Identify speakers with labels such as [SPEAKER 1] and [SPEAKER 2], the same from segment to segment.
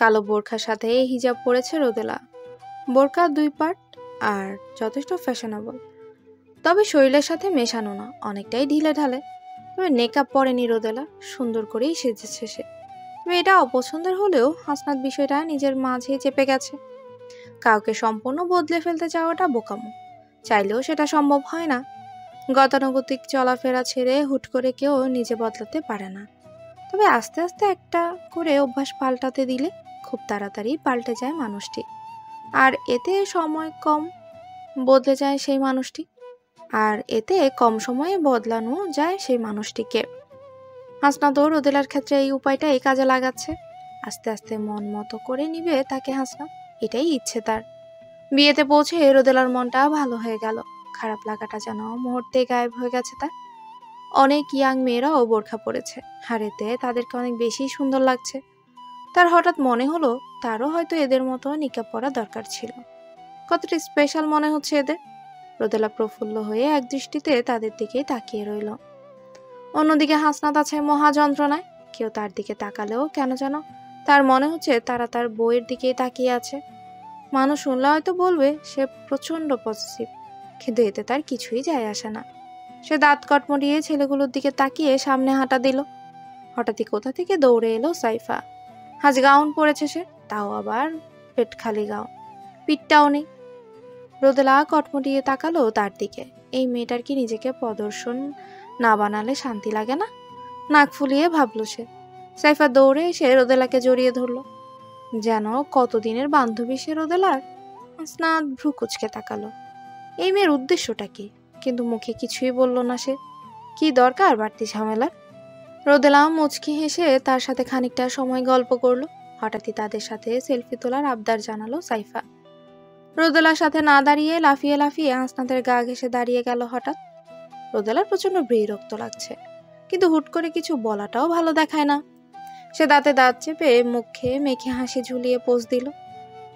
[SPEAKER 1] কালো বোরখার সাথে হিজাব পরেছে রোদেলা। বোরকা 2 পার্ট আর যথেষ্ট ফ্যাশনেবল, তবে শরীরের সাথে মেশানো না, অনেকটাই ঢিলে ঢালে। তবে মেকআপ পরেনি রোদেলা, সুন্দর করেই সেজেছে সে। মেয়েটা অপছন্দের হলেও হাসনাত বিষয়টা নিজের মাঝে চেপে গেছে। কাউকে সম্পূর্ণ বদলে ফেলতে চাওয়াটা বোকামো, চাইলেও সেটা সম্ভব হয় না। গতানুগতিক চলাফেরা ছেড়ে হুট করে কেউ নিজে বদলাতে পারে না। তবে আস্তে আস্তে একটা করে অভ্যাস পাল্টাতে দিলে খুব তাড়াতাড়ি পাল্টে যায় মানুষটি, আর এতে সময় কম বদলে যায় সেই মানুষটি, আর এতে কম সময়ে বদলানো যায় সেই মানুষটিকে। হাসনাত ও রোদেলার ক্ষেত্রে এই উপায়টাই কাজে লাগাচ্ছে। আস্তে আস্তে মন মতো করে নিবে তাকে হাসনাত, এটাই ইচ্ছে তার। বিয়েতে পৌঁছে রোদেলার মনটা ভালো হয়ে গেল, খারাপ লাগাটা যেন মুহূর্তে গায়েব হয়ে গেছে তার। অনেক ইয়াং মেয়েরাও বোরখা পরেছে, আর এতে তাদেরকে অনেক বেশি সুন্দর লাগছে। তার হঠাৎ মনে হলো তারও হয়তো এদের মতো নিকাব পরা দরকার ছিল। কতটা স্পেশাল মনে হচ্ছে এদের। রোদেলা প্রফুল্ল হয়ে এক দৃষ্টিতে তাদের দিকে তাকিয়ে রইল। অন্যদিকে হাসনাত আছে মহা যন্ত্রণায়। কেউ তার দিকে তাকালেও কেন যেন তার মনে হচ্ছে তারা তার বউয়ের দিকেই তাকিয়ে আছে। মানুষ শুনলে হয়তো বলবে সে প্রচন্ড পজিটিভ, কিন্তু এতে তার কিছুই যায় আসে না। সে দাঁত কটমটিয়ে ছেলেগুলোর দিকে তাকিয়ে সামনে হাঁটা দিল। হঠাৎই কোথা থেকে দৌড়ে এলো সাইফা। আজ গাউন পরেছে সে, তাও আবার পেট খালি গাউন, পিঠটাও নেই। রোদেলা কটমটিয়ে তাকালো তার দিকে। এই মেয়েটার কি নিজেকে প্রদর্শন না বানালে শান্তি লাগে না? নাক ফুলিয়ে ভাবলো সে। সাইফা দৌড়ে এসে রোদেলাকে জড়িয়ে ধরলো, যেন কতদিনের বান্ধবী সে রোদেলার। হাসনাত ভ্রু কুচকে তাকালো। এই মেয়ের উদ্দেশ্যটা কি? কিন্তু মুখে কিছুই বলল না সে। কি দরকার বাড়তি ঝামেলার? রোদেলা মুচকি হেসে তার সাথে খানিকটা সময় গল্প করলো। হঠাৎই তাদের সাথে সেলফি তোলার আবদার জানালো সাইফা। রোদেলার সাথে না দাঁড়িয়ে লাফিয়ে লাফিয়ে হাসনাতের গা ঘেঁষে দাঁড়িয়ে গেল হঠাৎ। রোদেলার প্রচন্ড বিরক্ত লাগছে, কিন্তু হুট করে কিছু বলাটাও ভালো দেখায় না। সে দাঁতে দাঁত চেপে মুখে মেখে হাসি ঝুলিয়ে পোজ দিল।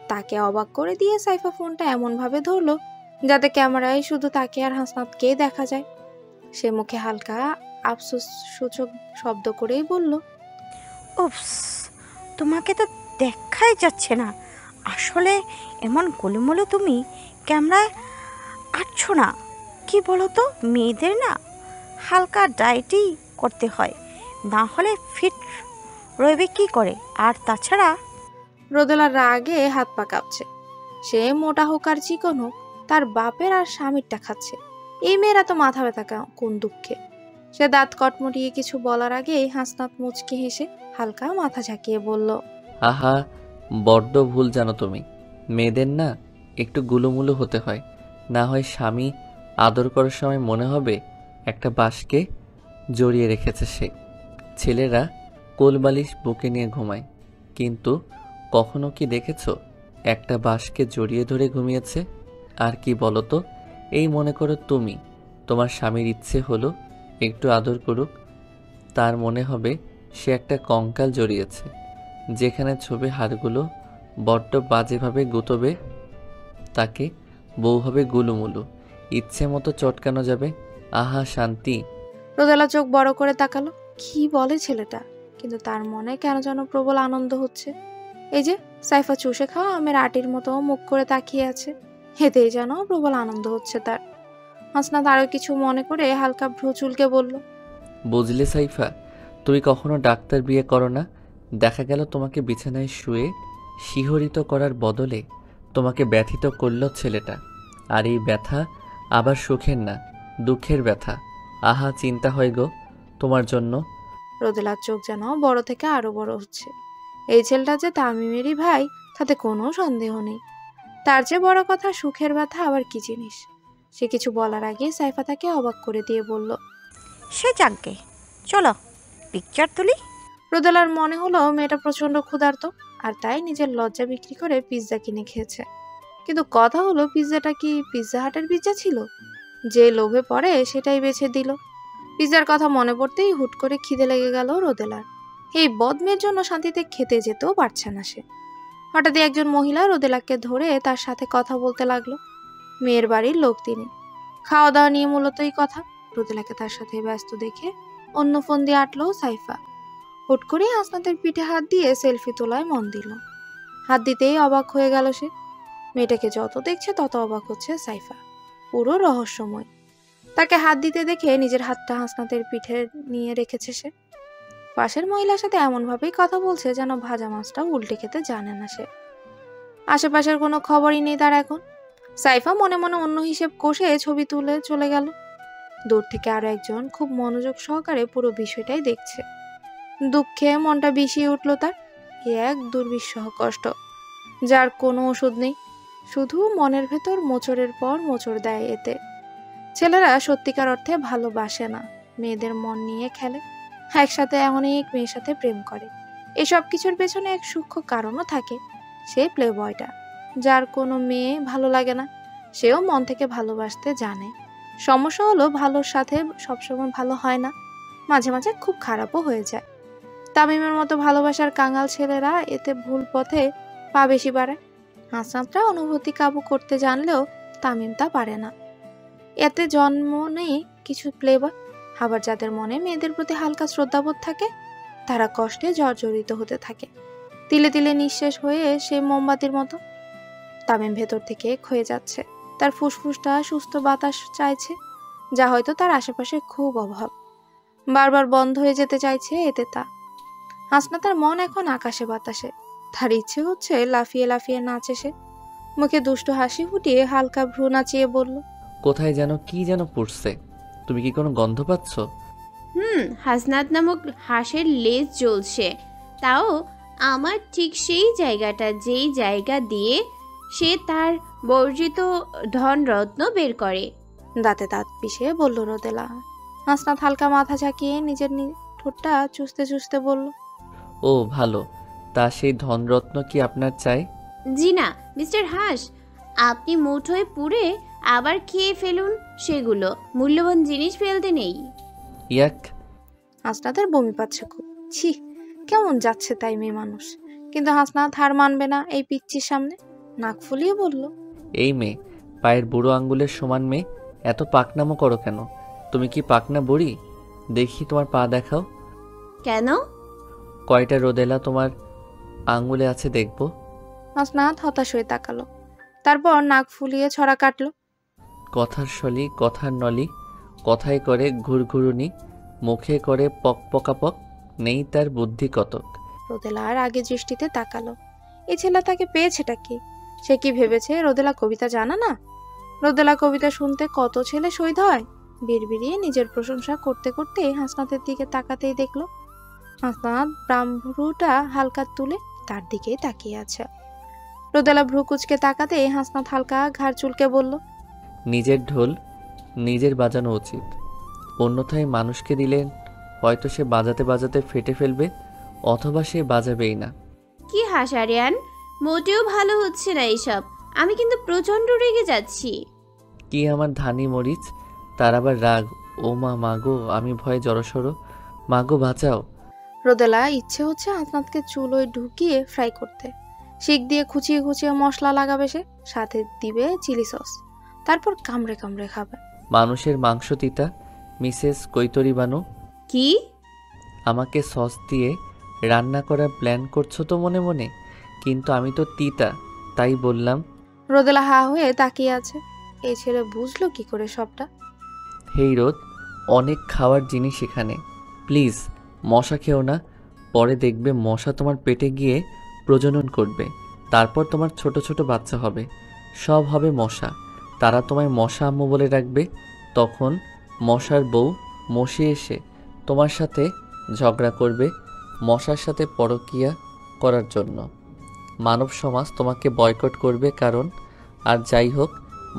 [SPEAKER 1] তাকে অবাক করে দিয়ে সাইফা ফোনটা এমন ভাবে ধরলো যাতে ক্যামেরায় শুধু তাকে আর হাসনাতকেই দেখা যায়। সে মুখে হালকা আফসোস সূচক শব্দ করেই বলল,
[SPEAKER 2] উপস, তোমাকে তো দেখাই যাচ্ছে না। আসলে এমন গোলুমোলু তুমি ক্যামেরায় আটছো না। কি বলো তো, মেয়েদের না হালকা ডায়েটই করতে হয়, না হলে ফিট রইবে কি করে? আর তাছাড়া
[SPEAKER 1] রোদেলার রাগে হাত পা কাঁপছে। সে মোটা হোক আর চিকন হোক, তার বাপের আর স্বামীরটা খাচ্ছে। এই মেয়েরা তো মাথা ব্যথা কোন দুঃখে। সে দাঁত কটমটিয়ে কিছু বলার আগেই হাসনাত মুচকি হেসে হালকা মাথা ঝাঁকিয়ে বলল,
[SPEAKER 3] আহা, বড্ড ভুল জানো তুমি। মেয়েদের না একটু গুলুমুলু হতে হয়, না হয় স্বামী আদর করার সময় মনে হবে একটা বাঁশকে জড়িয়ে রেখেছে সে। ছেলেরা কোলবালিশ বুকে নিয়ে ঘুমায়, কিন্তু কখনো কি দেখেছো একটা বাঁশকে জড়িয়ে ধরে ঘুমিয়েছে? আর কি বলো তো, এই মনে করো তুমি, তোমার স্বামীর ইচ্ছে হলো একটু আদর করুক, তার মনে হবে সে একটা কঙ্কাল জড়িয়েছে, যেখানে ছবি হাড়গুলো বড্ড বাজেভাবে গুতবে, তাকে বউ হবে গুলুমুলু, ইচ্ছে মতো চটকানো যাবে। আহা শান্তি।
[SPEAKER 1] রোদেলা চোখ বড় করে তাকালো। কি বলে ছেলেটা? কিন্তু তার মনে কেন যেন প্রবল আনন্দ হচ্ছে। এই যে সাইফা চুষে খাওয়া আমের আটির মতো মুখ করে তাকিয়ে আছে, এতেই যেন প্রবল আনন্দ হচ্ছে তার। হাসনাত আরো কিছু মনে করে হালকা ভ্রু চুলকে বলল,
[SPEAKER 3] বুঝলে সাইফা, তুমি কখনো ডাক্তার বিয়ে করো না। দেখা গেল তোমাকে বিছানায় শুয়ে শিহরিত করার বদলে তোমাকে ব্যথিত করল ছেলেটা। আর এই ব্যথা আবার সুখের না, দুঃখের ব্যথা। আহা চিন্তা হয় গো তোমার জন্য।
[SPEAKER 1] রোদেলার চোখ যেন বড় থেকে আরো বড় হচ্ছে। এই ছেলেটা যে তামিমেরই ভাই তাতে কোনো সন্দেহ নেই। তার চেয়ে বড় কথা সুখের ব্যথা আবার কি জিনিস। সে কিছু বলার আগে সাইফা তাকে অবাক করে দিয়ে বলল,
[SPEAKER 2] সে যাকগে, চলো পিকচার তুলি।
[SPEAKER 1] রোদেলার মনে হলো মেয়েটা প্রচন্ড ক্ষুধার্ত, আর তাই নিজের লজ্জা বিক্রি করে পিৎজা কিনে খেয়েছে। কিন্তু কথা হলো, পিৎজাটা কি পিৎজা হাটের পিৎজা ছিল? যে লোভে পড়ে সেটাই বেছে দিল। পিৎজার কথা মনে পড়তেই হুট করে খিদে লেগে গেল রোদেলার। এই বদমের জন্য শান্তিতে খেতে যেতেও পারছে না সে। হঠাৎই একজন মহিলা রোদেলাকে ধরে তার সাথে কথা বলতে লাগলো। মেয়ের বাড়ির লোক তিনি। খাওয়া দাওয়া নিয়ে মূলতই কথা। রোদেলাকে তার সাথে ব্যস্ত দেখে অন্য ফোন দিয়ে আটলো সাইফা। হুট করে হাসনাতের পিঠে হাত দিয়ে সেলফি তোলায় মন দিল। হাত দিতেই অবাক হয়ে গেল সে। মেয়েটাকে যত দেখছে তত অবাক হচ্ছে সাইফা। পুরো রহস্যময়। তাকে হাত দিতে দেখে নিজের হাতটা হাসনাতের পিঠে নিয়ে রেখেছে সে। পাশের মহিলার সাথে এমনভাবেই কথা বলছে যেন ভাজা মাছটা উল্টে খেতে জানে না সে। আশেপাশের কোনো খবরই নেই তার এখন। সাইফা মনে মনে অন্য হিসেব কষে ছবি তুলে চলে গেল। দূর থেকে আরো একজন খুব মনোযোগ সহকারে পুরো বিষয়টাই দেখছে। দুঃখে মনটা বিষিয়ে উঠল তার। এক দুর্বিষহ কষ্ট, যার কোনো ওষুধ নেই, শুধু মনের ভেতর মোচড়ের পর মোচড় দেয় এতে। ছেলেরা সত্যিকার অর্থে ভালোবাসে না, মেয়েদের মন নিয়ে খেলে, একসাথে অনেক মেয়ের সাথে প্রেম করে। এসব কিছুর পেছনে এক সূক্ষ্ম কারণও থাকে। সে প্লে বয়টা, যার কোনো মেয়ে ভালো লাগে না, সেও মন থেকে ভালোবাসতে জানে। সমস্যা হলো ভালোর সাথে সবসময় ভালো হয় না, মাঝে মাঝে খুব খারাপও হয়ে যায়। তামিমের মতো ভালোবাসার কাঙাল ছেলেরা এতে ভুল পথে পা বেশি বাড়ায়। হাসনাতরা অনুভূতি কাবু করতে জানলেও তামিম তা পারে না। এতে জন্ম নেই কিছু প্লেবয়। আবার যাদের মনে মেয়েদের প্রতি হালকা শ্রদ্ধাবোধ থাকে, তারা কষ্টে জর্জরিত হতে থাকে, তিলে তিলে নিঃশেষ হয়ে সেই মোমবাতির মতো। তামিম ভেতর থেকে ক্ষয়ে যাচ্ছে। তার ফুসফুসটা সুস্থ বাতাস চাইছে, যা হয়তো তার আশেপাশে খুব অভাব। বারবার বন্ধ হয়ে যেতে চাইছে এতে তা। হাসনাতের মন এখন আকাশে বাতাসে। তার ইচ্ছে হচ্ছে লাফিয়ে লাফিয়ে নাচে সে। মুখে দুষ্ট হাসি ফুটিয়ে হালকা ভ্রু নাচিয়ে বলল,
[SPEAKER 3] কোথায় যেন কি যেন পড়ছে, তুমি কি কোনো গন্ধ পাচ্ছ?
[SPEAKER 4] হাসনাত নামক হাঁসের লেজ জ্বলছে, তাও আমার ঠিক সেই জায়গাটা যেই জায়গা দিয়ে সে তার বর্জিত ধনরত্ন বের করে।
[SPEAKER 1] দাঁতে দাঁত পিষে বলল রোদেলা। হাসনাত হালকা মাথা ঝাঁকিয়ে নিজের ঠোঁটটা চুষতে চুষতে বলল,
[SPEAKER 3] ও ভালো, তা সেই ধনরত্ন কি আপনার চাই?
[SPEAKER 4] জি না মিস্টার হাঁস, আপনি মুঠোয় পুরে আবার খেয়ে ফেলুন সেগুলো, মূল্যবান জিনিস ফেলতে নেই।
[SPEAKER 3] ইয়াক!
[SPEAKER 1] হাসনাতের বমি পাচ্ছে খুব। ছি, কেমন যাচ্ছে তাই মেয়ে মানুষ। কিন্তু হাসনাত হার মানবে না এই পিচ্চির সামনে। নাক ফুলিয়ে বলল,
[SPEAKER 3] এই মেয়ে, পায়ের বুড়ো আঙ্গুলের সমান মেয়ে, এত পাকনামো করো কেন? তুমি কি পাকনা বুড়ি? দেখি তোমার পা দেখাও।
[SPEAKER 4] কেন?
[SPEAKER 3] কয়টা রোদেলা তোমার আঙ্গুলে আছে দেখবো।
[SPEAKER 1] হাসনাত হতাশ হয়ে তাকালো, তারপর নাক ফুলিয়ে ছড়া কাটলো।
[SPEAKER 3] কথার শলি, কথার নলি, কথায় করে ঘুরঘুরুনি, মুখে করে পক পকাপক, নেই তার বুদ্ধি কতক।
[SPEAKER 1] রোদেলা আর আগে দৃষ্টিতে তাকালো। এই ছেলে তাকে পেয়েছেটা কি? সে কি ভেবেছে রোদেলা কবিতা জানা না? রোদেলা কবিতা শুনতে কত ছেলে শহীদ হয়। বিড়বিড়িয়ে নিজের প্রশংসা করতে করতে হাসনাতের দিকে তাকাতেই দেখলো হাসনাত ব্রাহ্মরুটা হালকা তুলে তার দিকেই তাকিয়ে আছে। রোদেলা ভ্রু কুচকে তাকাতে হাসনাত হালকা ঘাড় চুলকে বলল,
[SPEAKER 3] নিজের ঢোল নিজের বাজানো উচিত, অন্যথায় মানুষকে দিলে হয়তো সে বাজাতে বাজাতে ফেটে ফেলবে, অথবা সে বাজাবেই না।
[SPEAKER 4] কি হাসারিয়ান, মোটেও ভালো হচ্ছে না এইসব। আমি কিন্তু প্রচন্ড রেগে যাচ্ছি।
[SPEAKER 3] কি আমার ধানি মরিচ, তার আবার রাগ। ও মা, মাগো, আমি ভয়ে জড়সড়, মাগো বাঁচাও।
[SPEAKER 1] রোদেলা ইচ্ছে হচ্ছে হাসনাতকে চুলোয় ঢুকিয়ে ফ্রাই করতে। শিক দিয়ে খুচিয়ে খুচিয়ে মশলা লাগাবে সে, সাথে দিবে চিলি সস, তারপর কামড়ে কামড়ে খাবে।
[SPEAKER 3] মানুষের মাংস তিতা, মিসেস কৈতরি বানু।
[SPEAKER 4] কি?
[SPEAKER 3] আমাকে সস দিয়ে রান্না করার প্ল্যান করছো তো মনে মনে, কিন্তু আমি তো তিতা, তাই বললাম।
[SPEAKER 1] রোদেলা হা হয়ে তাকিয়ে আছে। এই ছেলে বুঝলো কি করে সবটা?
[SPEAKER 3] হেই রোদ, অনেক খাওয়ার জিনিস এখানে, প্লিজ মশা খেও না। পরে দেখবে মশা তোমার পেটে গিয়ে প্রজনন করবে, তারপর তোমার ছোট ছোট বাচ্চা হবে, সব হবে মশা। তারা তোমায় মশা আম্মু বলে রাখবে। তখন মশার বউ মশি এসে তোমার সাথে ঝগড়া করবে মশার সাথে পরকিয়া করার জন্য। মানব সমাজ তোমাকে বয়কট করবে, কারণ আর যাই হোক,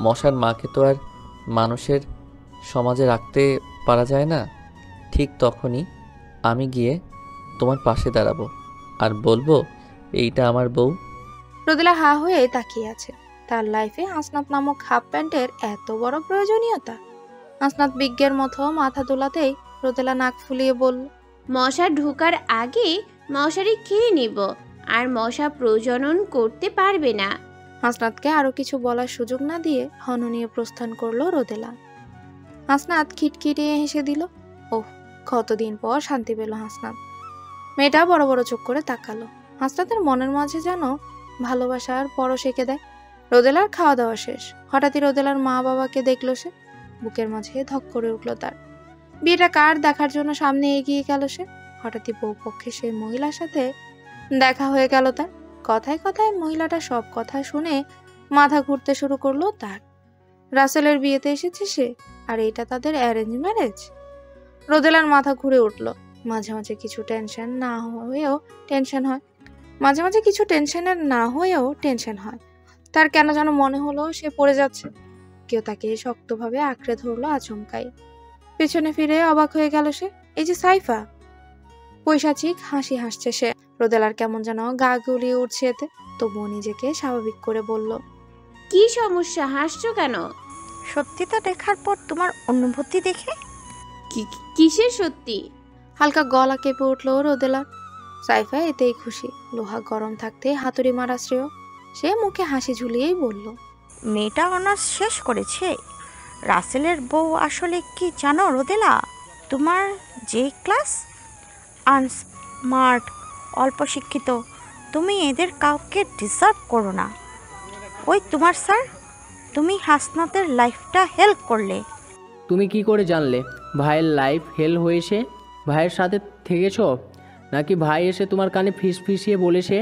[SPEAKER 3] মশার মাকে তো আর মানুষের সমাজে রাখতে পারা যায় না। ঠিক তখনই আমি গিয়ে তোমার পাশে দাঁড়াবো আর বলবো, এইটা আমার বউ।
[SPEAKER 1] রোদেলা হা হয়ে তাকিয়ে আছে। তার লাইফে হাসনাত নামক হাফ প্যান্টের এত বড় প্রয়োজনীয়তা? হাসনাত বিজ্ঞের মতো মাথা দোলাতেই রোদেলা নাক ফুলিয়ে বলল,
[SPEAKER 4] মশা ঢোকার আগে মশারি খেয়ে নিব, আর মশা প্রজনন করতে পারবে না।
[SPEAKER 1] হাসনাতকে আরো কিছু বলার সুযোগ না দিয়ে হন নিয়ে প্রস্থান করলো রোদেলা। হাসনাত খিটখিটিয়ে হেসে দিল। ওহ, কতদিন পর শান্তি পেল হাসনাত। মেয়েটা বড় বড় চোখ করে তাকালো। হাসনাতের মনের মাঝে যেন ভালোবাসার পরশ এঁকে দেয়। রোদেলার খাওয়া দাওয়া শেষ। হঠাৎই রোদেলার মা বাবাকে দেখলো সে। বুকের মাঝে ধক করে উঠল তার। বিয়েটা কার দেখার জন্য সামনে এগিয়ে গেল সে। হঠাৎই বউ পক্ষে সেই মহিলার সাথে দেখা হয়ে গেল তার। কথায় কথায় মহিলাটা সব কথা শুনে মাথা ঘুরতে শুরু করলো তার। রাসেলের বিয়েতে এসেছে সে, আর এটা তাদের অ্যারেঞ্জ ম্যারেজ। রোদেলার মাথা ঘুরে উঠল। মাঝে মাঝে কিছু টেনশন না হয়েও টেনশন হয়। মাঝে মাঝে কিছু টেনশনের না হয়েও টেনশন হয়। তার কেন যেন মনে হলো সে পড়ে যাচ্ছে। কেউ তাকে শক্তভাবে আঁকড়ে ধরলো আচমকাই। পেছনে ফিরে অবাক হয়ে গেল সে। এই যে সাইফা! পৈশাচিক হাসি হাসছে সে। রোদেলার কেমন যেন গা গুলিয়ে উঠছে এতে, তবুও নিজেকে স্বাভাবিক করে বলল,
[SPEAKER 4] কি সমস্যা, হাসছো কেন?
[SPEAKER 2] সত্যিটা দেখার পর তোমার অনুভূতি দেখে।
[SPEAKER 4] কিসের সত্যি?
[SPEAKER 1] হালকা গলা কেঁপে উঠল রোদেলার। সাইফা এতেই খুশি। লোহা গরম থাকতে হাতুড়ি মারা শ্রেয়। সে মুখে হাসি ঝুলিয়েই বলল,
[SPEAKER 2] মেয়েটা অনার্স শেষ করেছে। রাসেলের বউ আসলে কি জানো রোদেলা? তোমার যে ক্লাস, আনস্মার্ট, অল্প শিক্ষিত, তুমি এদের কাউকে ডিজার্ভ করো না। ওই তোমার স্যার, তুমি হাসনাতের লাইফটা হেল্প করলে।
[SPEAKER 5] তুমি কি করে জানলে ভাইয়ের লাইফ হেল হয়েছে? ভাইয়ের সাথে থেকেছ নাকি ভাই এসে তোমার কানে ফিসফিসিয়ে বলেছে?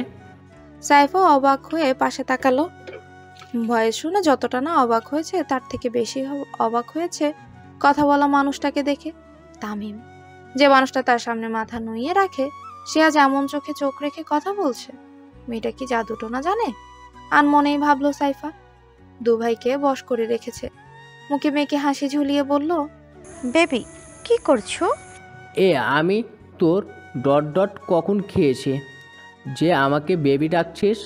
[SPEAKER 1] সাইফা অবাক হয়ে পাশে তাকালো। ভয়েস শুনে যতটা না অবাক হয়েছে তার থেকে বেশি অবাক হয়েছে কথা বলা মানুষটাকে দেখে। তামিম, যে মানুষটা তার সামনে মাথা নুইয়ে রাখে, সে আজ এমন চোখে চোখ রেখে কথা বলছে। মেয়েটা কি জাদুটোনা জানে? আনমনেই ভাবলো সাইফা। দু ভাইকে বশ করে রেখেছে। মুখে মেয়েকে হাসি ঝুলিয়ে বলল,
[SPEAKER 2] বেবি কি করছো?
[SPEAKER 5] আমি তোর ডট ডট কখন খেয়েছি যে আমাকে বেবি ডাকছিস?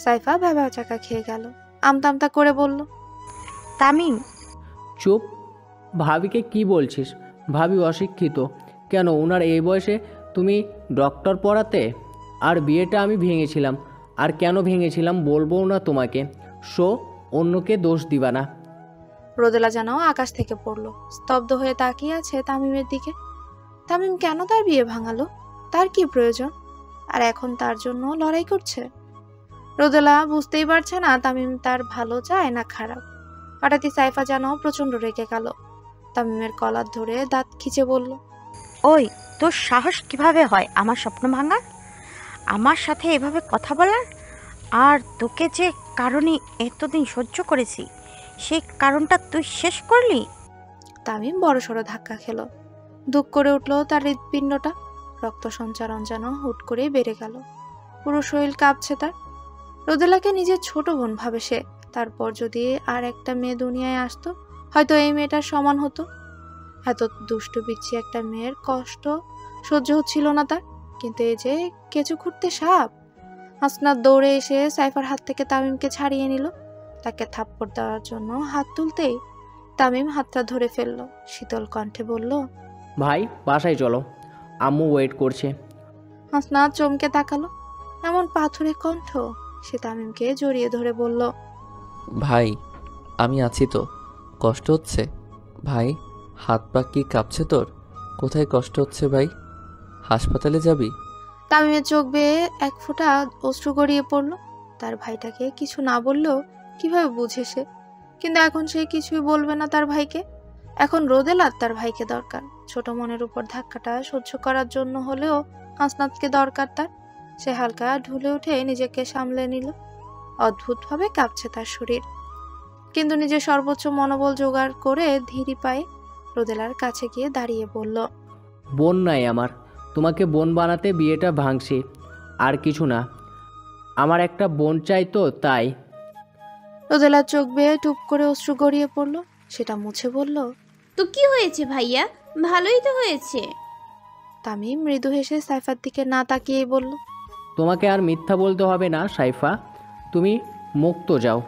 [SPEAKER 1] সাইফা ভেবা চাকা খেয়ে গেল। আমতা আমতা করে বলল,
[SPEAKER 2] তামিম,
[SPEAKER 5] চুপ। ভাবিকে কি বলছিস? ভাবি অশিক্ষিত। কেন ওনার এই বয়সে তুমি ডক্টর পড়াতে? আর বিয়েটা আমি ভেঙেছিলাম। আর কেন ভেঙেছিলাম বলবো না তোমাকে। সো অন্যকে দোষ দিবা না।
[SPEAKER 1] রোদেলা যেন আকাশ থেকে পড়ল। স্তব্ধ হয়ে তাকিয়ে আছে তামিমের দিকে। তামিম কেন তার বিয়ে ভাঙালো? তার কি প্রয়োজন? আর এখন তার জন্য লড়াই করছে। রোদেলা বুঝতেই পারছে না তামিম তার ভালো চায় না খারাপ। হঠাৎই সাইফা যেন প্রচন্ড রেগে গেল। তামিমের কলার ধরে দাঁত খিচে বলল,
[SPEAKER 2] ওই তোর সাহস কিভাবে হয় আমার স্বপ্ন ভাঙার, আমার সাথে এভাবে কথা বলার? আর তোকে যে কারণে এতদিন সহ্য করেছি, সেই কারণটা তুই শেষ করলি।
[SPEAKER 1] তামিম বড়সড় ধাক্কা খেল। দুঃখ করে উঠল তার হৃৎপিণ্ডটা। রক্ত সঞ্চারণ যেন হুট করেই বেড়ে গেল। পুরো শরীর কাঁপছে তার। রোদেলাকে নিজের ছোট বোন ভাবে সে। তারপর যদি আর একটা মেয়ে দুনিয়ায় আসতো, হয়তো এই মেয়েটার সমান হতো। এত দুষ্টু বিচ্ছি একটা মেয়ের কষ্ট সহ্য হচ্ছিল না তার। কিন্তু এই যে কেঁচো খুঁড়তে সাপ। হাসনাত দৌড়ে এসে সাইফার হাত থেকে তামিমকে ছাড়িয়ে নিল। তাকে থাপ্পড় দেওয়ার জন্য হাত তুলতেই তামিম হাতটা ধরে ফেলল। শীতল কণ্ঠে বলল,
[SPEAKER 5] ভাই বাসায় চলো, আম্মু ওয়েট করছে।
[SPEAKER 1] হাসনাত চমকে তাকালো। এমন পাথুরে কণ্ঠ। সে তামিমকে জড়িয়ে ধরে বলল,
[SPEAKER 3] ভাই আমি আছি তো। কষ্ট হচ্ছে? ভাই হাত পা কি কাঁপছে তোর? কোথায় কষ্ট হচ্ছে ভাই? হাসপাতালে যাবি?
[SPEAKER 1] তামিমের চোখ বেয়ে এক ফোঁটা অশ্রু গড়িয়ে পড়ল। তার ভাইটাকে কিছু না বললেও কিভাবে বুঝে সে? কিন্তু এখন সে কিছুই বলবে না তার ভাইকে। এখন রোদেলার তার ভাইকে দরকার। ছোট মনের উপর ধাক্কাটা সহ্য করার জন্য হলেও হাসনাতকে দরকার তার। সে হালকা ঢুলে উঠে নিজেকে সামলে নিল। অদ্ভুতভাবে কাঁপছে তার শরীর, কিন্তু নিজের সর্বোচ্চ মনোবল জোগাড় করে ধীরে পায়ে রোদেলার কাছে গিয়ে দাঁড়িয়ে বলল,
[SPEAKER 5] বোন নাই আমার, তোমাকে বোন বানাতে বিয়েটা ভাঙছি, আর কিছু না। আমার একটা বোন চাই তো তাই।
[SPEAKER 1] রোদেলার চোখ বেয়ে টুপ করে অশ্রু গড়িয়ে পড়ল। সেটা মুছে বলল,
[SPEAKER 4] তো কি হয়েছে ভাইয়া? ভালোই তো হয়েছে।
[SPEAKER 1] তামিম মৃদু হেসে সাইফার দিকে না তাকিয়েই বলল,
[SPEAKER 5] তোমাকে আর মিথ্যা বলতে হবে না সাইফা, তুমি মুক্ত যাও।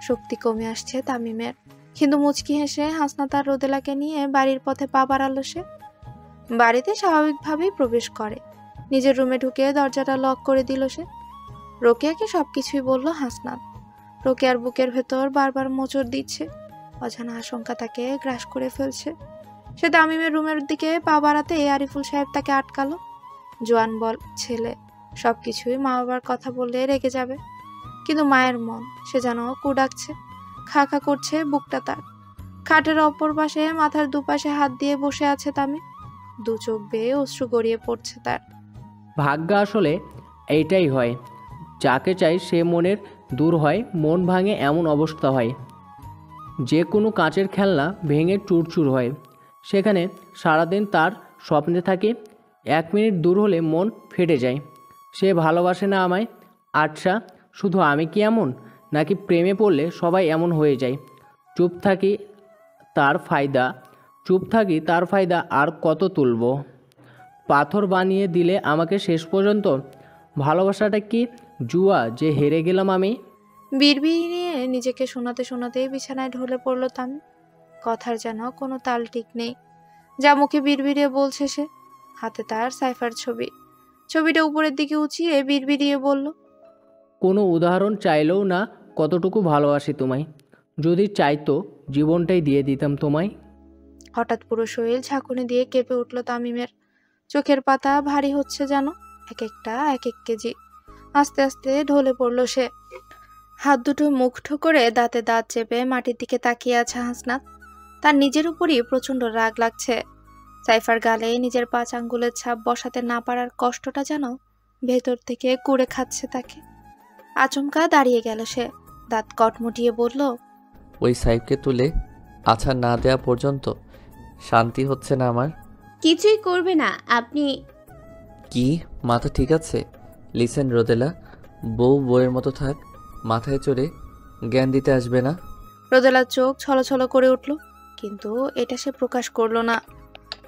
[SPEAKER 1] শক্তি কমে আসছে তামিমের, কিন্তু মুচকি হেসে হাসনাত আর রোদেলাকে নিয়ে বাড়ির পথে পা বাড়ালো সে। বাড়িতে স্বাভাবিকভাবেই প্রবেশ করে। নিজের রুমে ঢুকে দরজাটা লক করে দিল সে। রোকেয়াকে সবকিছুই বলল হাসনাত। রোকেয়ার বুকের ভেতর বারবার মোচড় দিচ্ছে। অজানা আশঙ্কা তাকে গ্রাস করে ফেলছে। সে তামিমের রুমের দিকে পা বাড়াতে আরিফুল সাহেব তাকে আটকালো। জোয়ান বল ছেলে, সবকিছুই মা বাবার কথা বললে রেগে যাবে। কিন্তু মায়ের মন সে যেন কুডাকছে, খা খা করছে বুকটা তার। খাটের অপর পাশে মাথার দুপাশে হাত দিয়ে বসে আছে তামিম। দু চোখ বেয়ে অশ্রু গড়িয়ে পড়ছে তার।
[SPEAKER 5] ভাগ্য আসলে এইটাই হয়, যাকে চাই সে মনের দূর হয়, মন ভাঙে এমন অবস্থা হয়। যে কোনো কাঁচের খেলনা ভেঙে চুরচুর হয়, সেখানে সারাদিন তার স্বপ্নে থাকে। 1 মিনিট দূর হলে মন ফেটে যায়। সে ভালোবাসে না আমায়। আচ্ছা, শুধু আমি কি এমন, নাকি প্রেমে পড়লে সবাই এমন হয়ে যায়? চুপ থাকি তার ফায়দা আর কত তুলব? পাথর বানিয়ে দিলে আমাকে শেষ পর্যন্ত। ভালোবাসাটা কি জুয়া যে হেরে গেলাম আমি?
[SPEAKER 1] বিড়বিড়িয়ে নিজেকে শোনাতে শোনাতেই বিছানায় ঢলে পড়ল তামিম। কথার যেন কোনো তাল ঠিক নেই। যা মুখে বিড়বিড়িয়ে বলছে সে। হাতে তার সাইফার ছবি। ছবিটা উপরের দিকে উঁচিয়ে বিড়বিড়িয়ে বলল,
[SPEAKER 5] কোনো উদাহরণ চাইলেও না কতটুকু ভালোবাসি তোমায়। যদি চাইতো জীবনটাই দিয়ে দিতাম তোমায়।
[SPEAKER 1] হঠাৎ পুরো শরীর ঝাঁকুনি দিয়ে কেঁপে উঠল তামিমের। চোখের পাতা ভারী হচ্ছে যেন, এক একটা 1 কেজি। আস্তে আস্তে ঢলে পড়ল সে। হাত দুটো মুঠো করে দাঁতে দাঁত চেপে মাটির দিকে তাকিয়ে আছে হাসনাত। তার নিজের উপরই প্রচন্ড রাগ লাগছে। সাইফার গালে নিজের 5 আঙ্গুলের ছাপ বসাতে না পারার কষ্টটা যেন ভেতর থেকে কুড়ে খাচ্ছে তাকে। আচমকা দাঁড়িয়ে গেল সে। দাঁত কটমুটিয়ে বলল,
[SPEAKER 3] ওই সাইফকে তুলে আছাড় না দেওয়া পর্যন্ত শান্তি হচ্ছে না আমার।
[SPEAKER 4] কিছুই করবে না আপনি।
[SPEAKER 3] কি মাথা ঠিক আছে? লিসেন রোদেলা, বউয়ের মতো থাক, মাথায় চড়ে জ্ঞান দিতে আসবে না।
[SPEAKER 1] রোদেলার চোখ ছলছল করে উঠল, কিন্তু এটা সে প্রকাশ করলো না।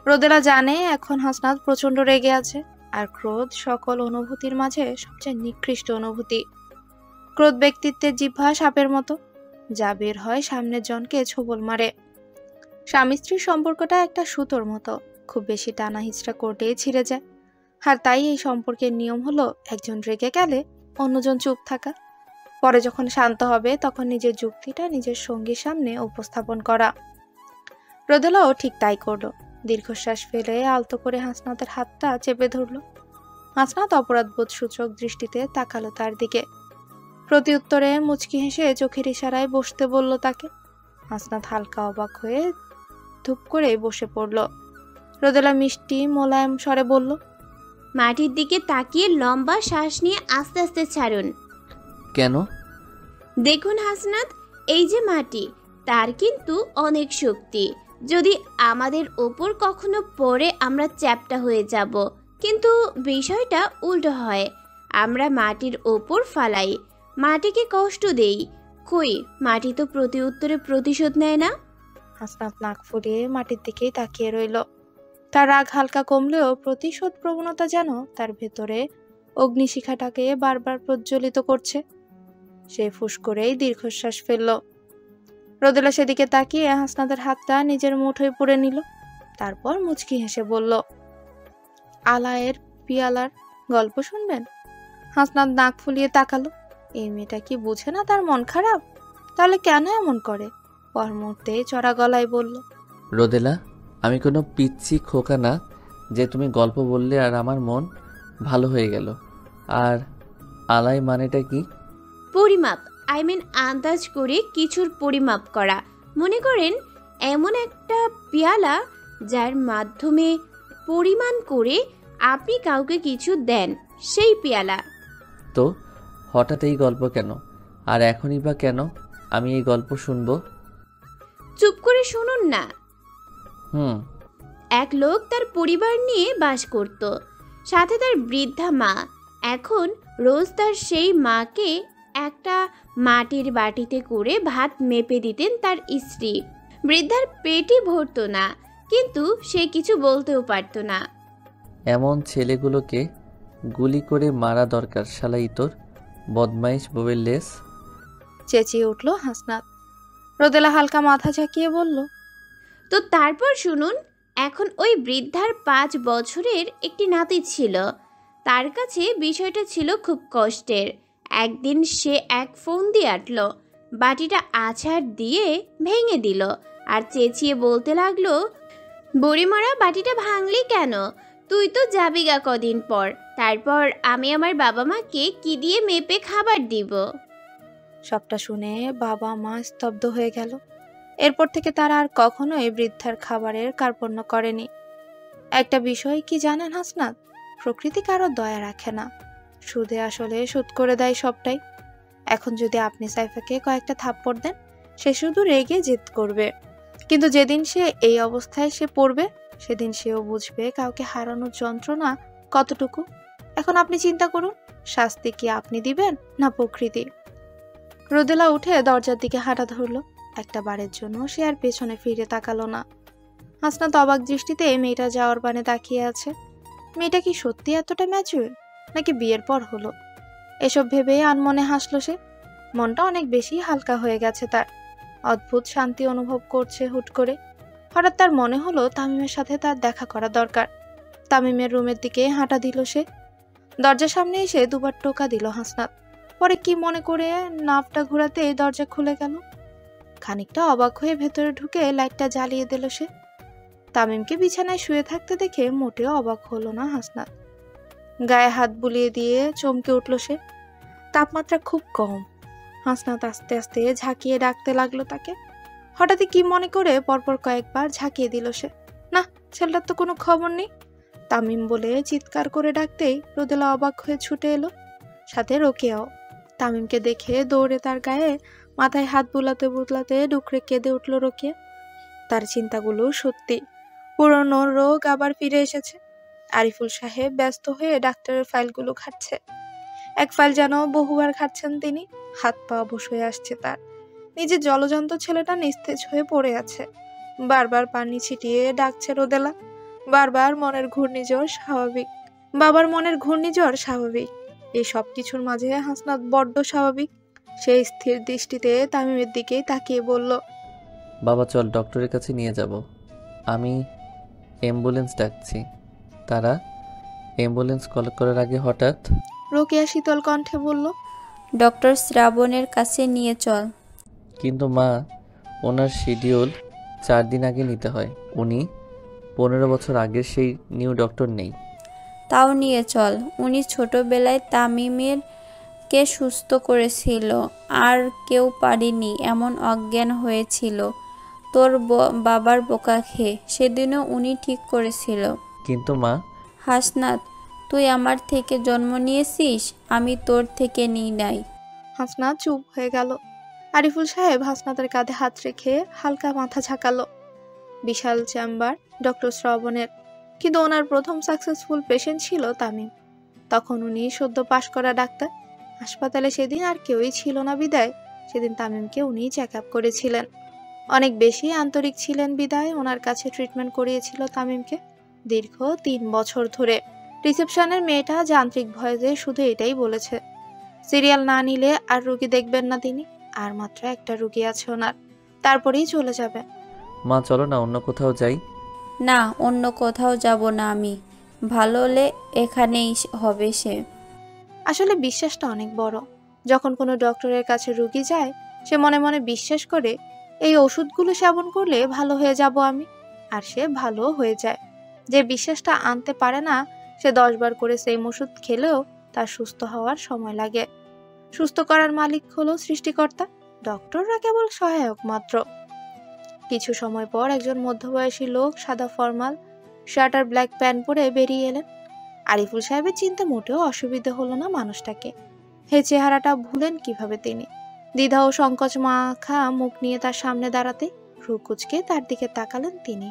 [SPEAKER 1] রোদেলা জানে এখন হাসনাত প্রচন্ড রেগে আছে, আর ক্রোধ সকল অনুভূতির মাঝে সবচেয়ে নিকৃষ্ট অনুভূতি। ক্রোধ ব্যক্তিত্বের জিহ্বা সাপের মতো, যা বের হয় সামনের জনকে ছোবল মারে। স্বামী স্ত্রীর সম্পর্কটা একটা সুতোর মতো, খুব বেশি টানা হিচড়া করলেই ছিঁড়ে যায়। আর তাই এই সম্পর্কের নিয়ম হলো একজন রেগে গেলে অন্যজন চুপ থাকা। পরে যখন শান্ত হবে তখন নিজের যুক্তিটা নিজের সঙ্গীর সামনে উপস্থাপন করা। রোদেলাও ঠিক তাই করলো। দীর্ঘশ্বাস ফেলে আলতো করে হাসনাতের হাতটা চেপে ধরলো। হাসনাত অপরাধবোধ সূচক দৃষ্টিতে তাকালো তার দিকে। প্রতিউত্তরে মুচকি হেসে চোখের ইশারায় বসতে বলল তাকে। হাসনাত হালকা অবাক হয়ে ধূপ করে বসে পড়ল। রোদেলা মিষ্টি মোলায়েম স্বরে বলল,
[SPEAKER 4] মাটির দিকে তাকিয়ে লম্বা শ্বাস নিয়ে আস্তে আস্তে ছাড়ুন।
[SPEAKER 3] কেন?
[SPEAKER 4] দেখুন হাসনাত, এই যে মাটি, তার কিন্তু অনেক শক্তি। যদি আমাদের ওপর কখনো পড়ে আমরা চ্যাপ্টা হয়ে যাব, কিন্তু বিষয়টা উল্টো হয়। আমরা মাটির ওপর ফালাই, মাটিকে কষ্ট দেই। কই, মাটি তো প্রতি উত্তরে প্রতিশোধ নেয় না।
[SPEAKER 1] হাসনাত নাক ফুলিয়ে মাটির দিকেই তাকিয়ে রইল। তার রাগ হালকা কমলেও প্রতিশোধ প্রবণতা যেন তার ভেতরে অগ্নিশিখাটাকে বারবার প্রজ্বলিত করছে। সে ফুস করেই দীর্ঘশ্বাস ফেলল। রোদেলা সেদিকে তাকিয়ে হাসনাতের হাতটা নিজের মুঠোয় পুরে নিল। তারপর মুচকি হেসে বলল, আলায়ের পিয়ালার গল্প শুনবেন? হাসনাত নাক ফুলিয়ে তাকালো। এই মেয়েটা কি বুঝে না তার মন খারাপ? তাহলে কেন এমন করে? পর মুহূর্তে চড়া গলায় বলল,
[SPEAKER 3] রোদেলা, আমি কোনো পিচ্ছি খোকা না যে তুমি গল্প বললে আর আমার মন ভালো হয়ে গেল। আর আলাই মানেটা কি?
[SPEAKER 4] পরিমাপ, আন্দাজ করে কিছুর পরিমাপ করা। মনে করেন এমন একটা পেয়ালা যার মাধ্যমে পরিমাণ করে আপনি কাউকে কিছু দেন, সেই পেয়ালা।
[SPEAKER 3] তো হঠাৎ এই গল্প কেন? আর এখনই বা কেন আমি এই গল্প শুনবো?
[SPEAKER 4] চুপ করে শুনুন না।
[SPEAKER 3] হুম।
[SPEAKER 4] এক লোক তার পরিবার নিয়ে বাস করত, সাথে তার বৃদ্ধা মা। এখন রোজ তার সেই মাকে একটা মাটির বাটিতে করে ভাত মেপে দিতেন তার স্ত্রী। বৃদ্ধার পেটই ভরতো না, কিন্তু সে কিছু বলতেও পারত না।
[SPEAKER 3] এমন ছেলেগুলোকে গুলি করে মারা দরকার, শালা ইতর বদমাইশ বউয়ের লেস।
[SPEAKER 1] চেঁচিয়ে উঠল হাসনাত। রোদেলা হালকা মাথা ঝাঁকিয়ে বলল,
[SPEAKER 4] তো তারপর শুনুন, এখন ওই বৃদ্ধার 5 বছরের একটি নাতি ছিল। তার কাছে বিষয়টা ছিল খুব কষ্টের। একদিন সে এক ফোন দিয়ে আটলো, বাটিটা আছাড় দিয়ে ভেঙে দিল, আর চেঁচিয়ে বলতে লাগলো, বুড়িমারা বাটিটা ভাঙলি কেন? তুই তো যাবি গা কদিন পর, তারপর আমি আমার বাবা মাকে কি দিয়ে মেপে খাবার দিব।
[SPEAKER 1] সবটা শুনে বাবা মা স্তব্ধ হয়ে গেল। এরপর থেকে তারা আর কখনোই বৃদ্ধার খাবারের কার্পণ্য করেনি। একটা বিষয় কি জানেন হাসনাত, প্রকৃতি কারো দয়া রাখে না, সুদে আসলে শোধ করে দেয় সবটাই। এখন যদি আপনি সাইফাকে কয়েকটা থাপ্পড় দেন, সে শুধু রেগে জেদ করবে, কিন্তু যেদিন সে এই অবস্থায় সে পড়বে, সেদিন সেও বুঝবে কাউকে হারানোর যন্ত্রণা কতটুকু। এখন আপনি চিন্তা করুন, শাস্তি কি আপনি দিবেন না প্রকৃতি? রোদেলা উঠে দরজার দিকে হাঁটা ধরলো। একটা বারের জন্য সে আর পেছনে ফিরে তাকালো না। হাসনাত অবাক দৃষ্টিতে মেয়েটা যাওয়ার পানে তাকিয়ে আছে। মেয়েটা কি সত্যি এতটা ম্যাচুর, নাকি বিয়ের পর হলো? এসব ভেবে আনমনে হাসলো সে। মনটা অনেক বেশি হালকা হয়ে গেছে তার। অদ্ভুত শান্তি অনুভব করছে হুট করে। হঠাৎ তার মনে হলো তামিমের সাথে তার দেখা করা দরকার। তামিমের রুমের দিকে হাঁটা দিল সে। দরজার সামনে এসে দুবার টোকা দিল হাসনাত। পরে কি মনে করে নাভটা ঘোরাতে দরজা খুলে গেল। খানিকটা অবাক হয়ে ভেতরে ঢুকে লাইটটা জ্বালিয়ে দিল সে। তামিমকে বিছানায় শুয়ে থাকতে দেখে মোটেও অবাক হলো না হাসনাত। গায়ে হাত বুলিয়ে দিয়ে চমকে উঠল সে। তাপমাত্রা খুব কম। হাসনাত আস্তে আস্তে ঝাঁকিয়ে ডাকতে লাগলো তাকে। হঠাৎই কি মনে করে পরপর কয়েকবার ঝাঁকিয়ে দিল সে। না, ছেলেটার তো কোনো খবর নেই। তামিম বলে চিৎকার করে ডাকতেই রোদেলা অবাক হয়ে ছুটে এলো, সাথে রোকেয়াও। তামিমকে দেখে দৌড়ে তার গায়ে মাথায় হাত বুলাতে বুলাতে ডুকরে কেঁদে উঠল রোকেয়া। তার চিন্তাগুলো সত্যি, পুরনো রোগ আবার ফিরে এসেছে। আরিফুল সাহেব ব্যস্ত হয়ে ডাক্তারের ফাইলগুলো ঘাটছে। এক ফাইল যেন বহুবার ঘাটছেন তিনি। হাত পা অবশ হয়ে আসছে তার। নিজের জলজন্ত ছেলেটা নিস্তেজ হয়ে পড়ে আছে। বারবার পানি ছিটিয়ে ডাকছে রোদেলা। বারবার মনের ঘূর্ণিঝড় স্বাভাবিক, বাবার মনের ঘূর্ণিঝড় স্বাভাবিক। এই সব কিছুর মাঝে হাসনাত বড্ড স্বাভাবিক। সেই স্থির দৃষ্টিতে তামিমের দিকেই তাকিয়ে বলল,
[SPEAKER 3] বাবা চল ডক্টরের কাছে নিয়ে যাব, আমি অ্যাম্বুলেন্স ডাকছি। তারা অ্যাম্বুলেন্স কল করার আগে হঠাৎ
[SPEAKER 1] রোকেয়া শীতল কণ্ঠে বলল,
[SPEAKER 6] ডক্টর শ্রাবণের কাছে নিয়ে চল।
[SPEAKER 3] কিন্তু মা, ওনার শিডিউল 4 দিন আগে নিতে হয়। উনি 15 বছর আগের সেই নিউ ডক্টর নেই।
[SPEAKER 6] তাও নিয়ে চল। উনি ছোটবেলায় তামিমের কে সুস্থ করেছিল, আর কেউ পারেনি, এমন অজ্ঞান হয়েছিল তোর বাবার বোকা খেয়ে। সেদিনও উনি ঠিক করেছিল।
[SPEAKER 3] কিন্তু মা,
[SPEAKER 6] হাসনাত, তুই আমার থেকে জন্ম নিয়েছিস, আমি তোর থেকে নিই নাই।
[SPEAKER 1] হাসনাত চুপ হয়ে গেল। আরিফুল সাহেব হাসনাতের কাঁধে হাত রেখে হালকা মাথা ঝাঁকালো। বিশাল চেম্বার ডক্টর শ্রাবণের, কিন্তু ওনার প্রথম সাকসেসফুল পেশেন্ট ছিল তামিম। তখন উনি সদ্য পাশ করা ডাক্তার। হাসপাতালে সেদিন আর কেউই ছিল না বিদায় সেদিন তামিমকে উনি চেক আপ করেছিলেন। অনেক বেশি আন্তরিক ছিলেন বিদায় ওনার কাছে ট্রিটমেন্ট করিয়েছিল তামিমকে দীর্ঘ 3 বছর ধরে। রিসেপশনের মেয়েটা যান্ত্রিক ভয়েসে শুধু এটাই বলেছে, সিরিয়াল না নিলে আর রুগী দেখবেন না তিনি। আর মাত্র একটা রুগী আছে ওনার, তারপরেই চলে যাবে।
[SPEAKER 3] মা চলো না অন্য কোথাও যাই।
[SPEAKER 6] না, অন্য কোথাও যাব না আমি। ভালো হলে এখানেই হবে সে।
[SPEAKER 1] আসলে বিশ্বাসটা অনেক বড়। যখন কোনো ডক্টরের কাছে রুগী যায়, সে মনে মনে বিশ্বাস করে এই ওষুধগুলো সেবন করলে ভালো হয়ে যাব আমি, আর সে ভালো হয়ে যায়। যে বিশ্বাসটা আনতে পারে না, সে 10 বার করে সেম ওষুধ খেলেও তার সুস্থ হওয়ার সময় লাগে। সুস্থ করার মালিক হলো সৃষ্টিকর্তা, ডক্টররা কেবল সহায়ক মাত্র। কিছু সময় পর একজন মধ্যবয়সী লোক সাদা ফর্মাল শার্ট আর ব্ল্যাক প্যান্ট পরে বেরিয়ে এলেন। আরিফুল সাহেবের চিন্তা মোটেও অসুবিধা হলো না মানুষটাকে। হে চেহারাটা ভুলেন কিভাবে তিনি? দ্বিধা ও সংকোচ মাখা মুখ নিয়ে তার সামনে দাঁড়াতে ভ্রু কুঁচকে তার দিকে তাকালেন তিনি।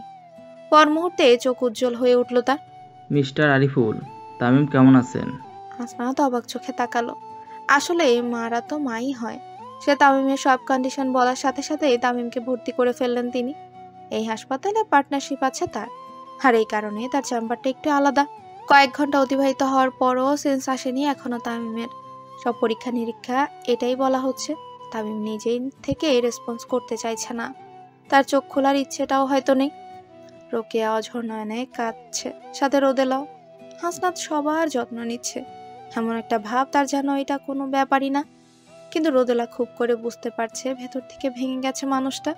[SPEAKER 1] পর মুহূর্তে চোখ উজ্জ্বল হয়ে উঠল তার।
[SPEAKER 7] মিস্টার আরিফুল, তামিম কেমন আছেন?
[SPEAKER 1] হাসনাত অবাক চোখে তাকালো। আসলে মারা তো মাই হয়। সে তামিমের সব কন্ডিশন বলার সাথে সাথেই তামিমকে ভর্তি করে ফেললেন তিনি। এই হাসপাতালে পার্টনারশিপ আছে তার, আর এই কারণে তার চেম্বারটা একটু আলাদা। কয়েক ঘন্টা অতিবাহিত হওয়ার পরও সেন্স আসেনি এখনো তামিমের। সব পরীক্ষা নিরীক্ষা এটাই বলা হচ্ছে। তামিম নিজেই থেকে রেসপন্স করতে চাইছে না। তার চোখ খোলার ইচ্ছেটাও হয়তো নেই। রোকেয়া অঝর নয়নে কাঁদছে, সাথে রোদেলাও। হাসনাত সবার যত্ন নিচ্ছে, এমন একটা ভাব তার যেন এটা কোনো ব্যাপারই না। কিন্তু রোদেলা খুব করে বুঝতে পারছে ভেতর থেকে ভেঙে গেছে মানুষটা।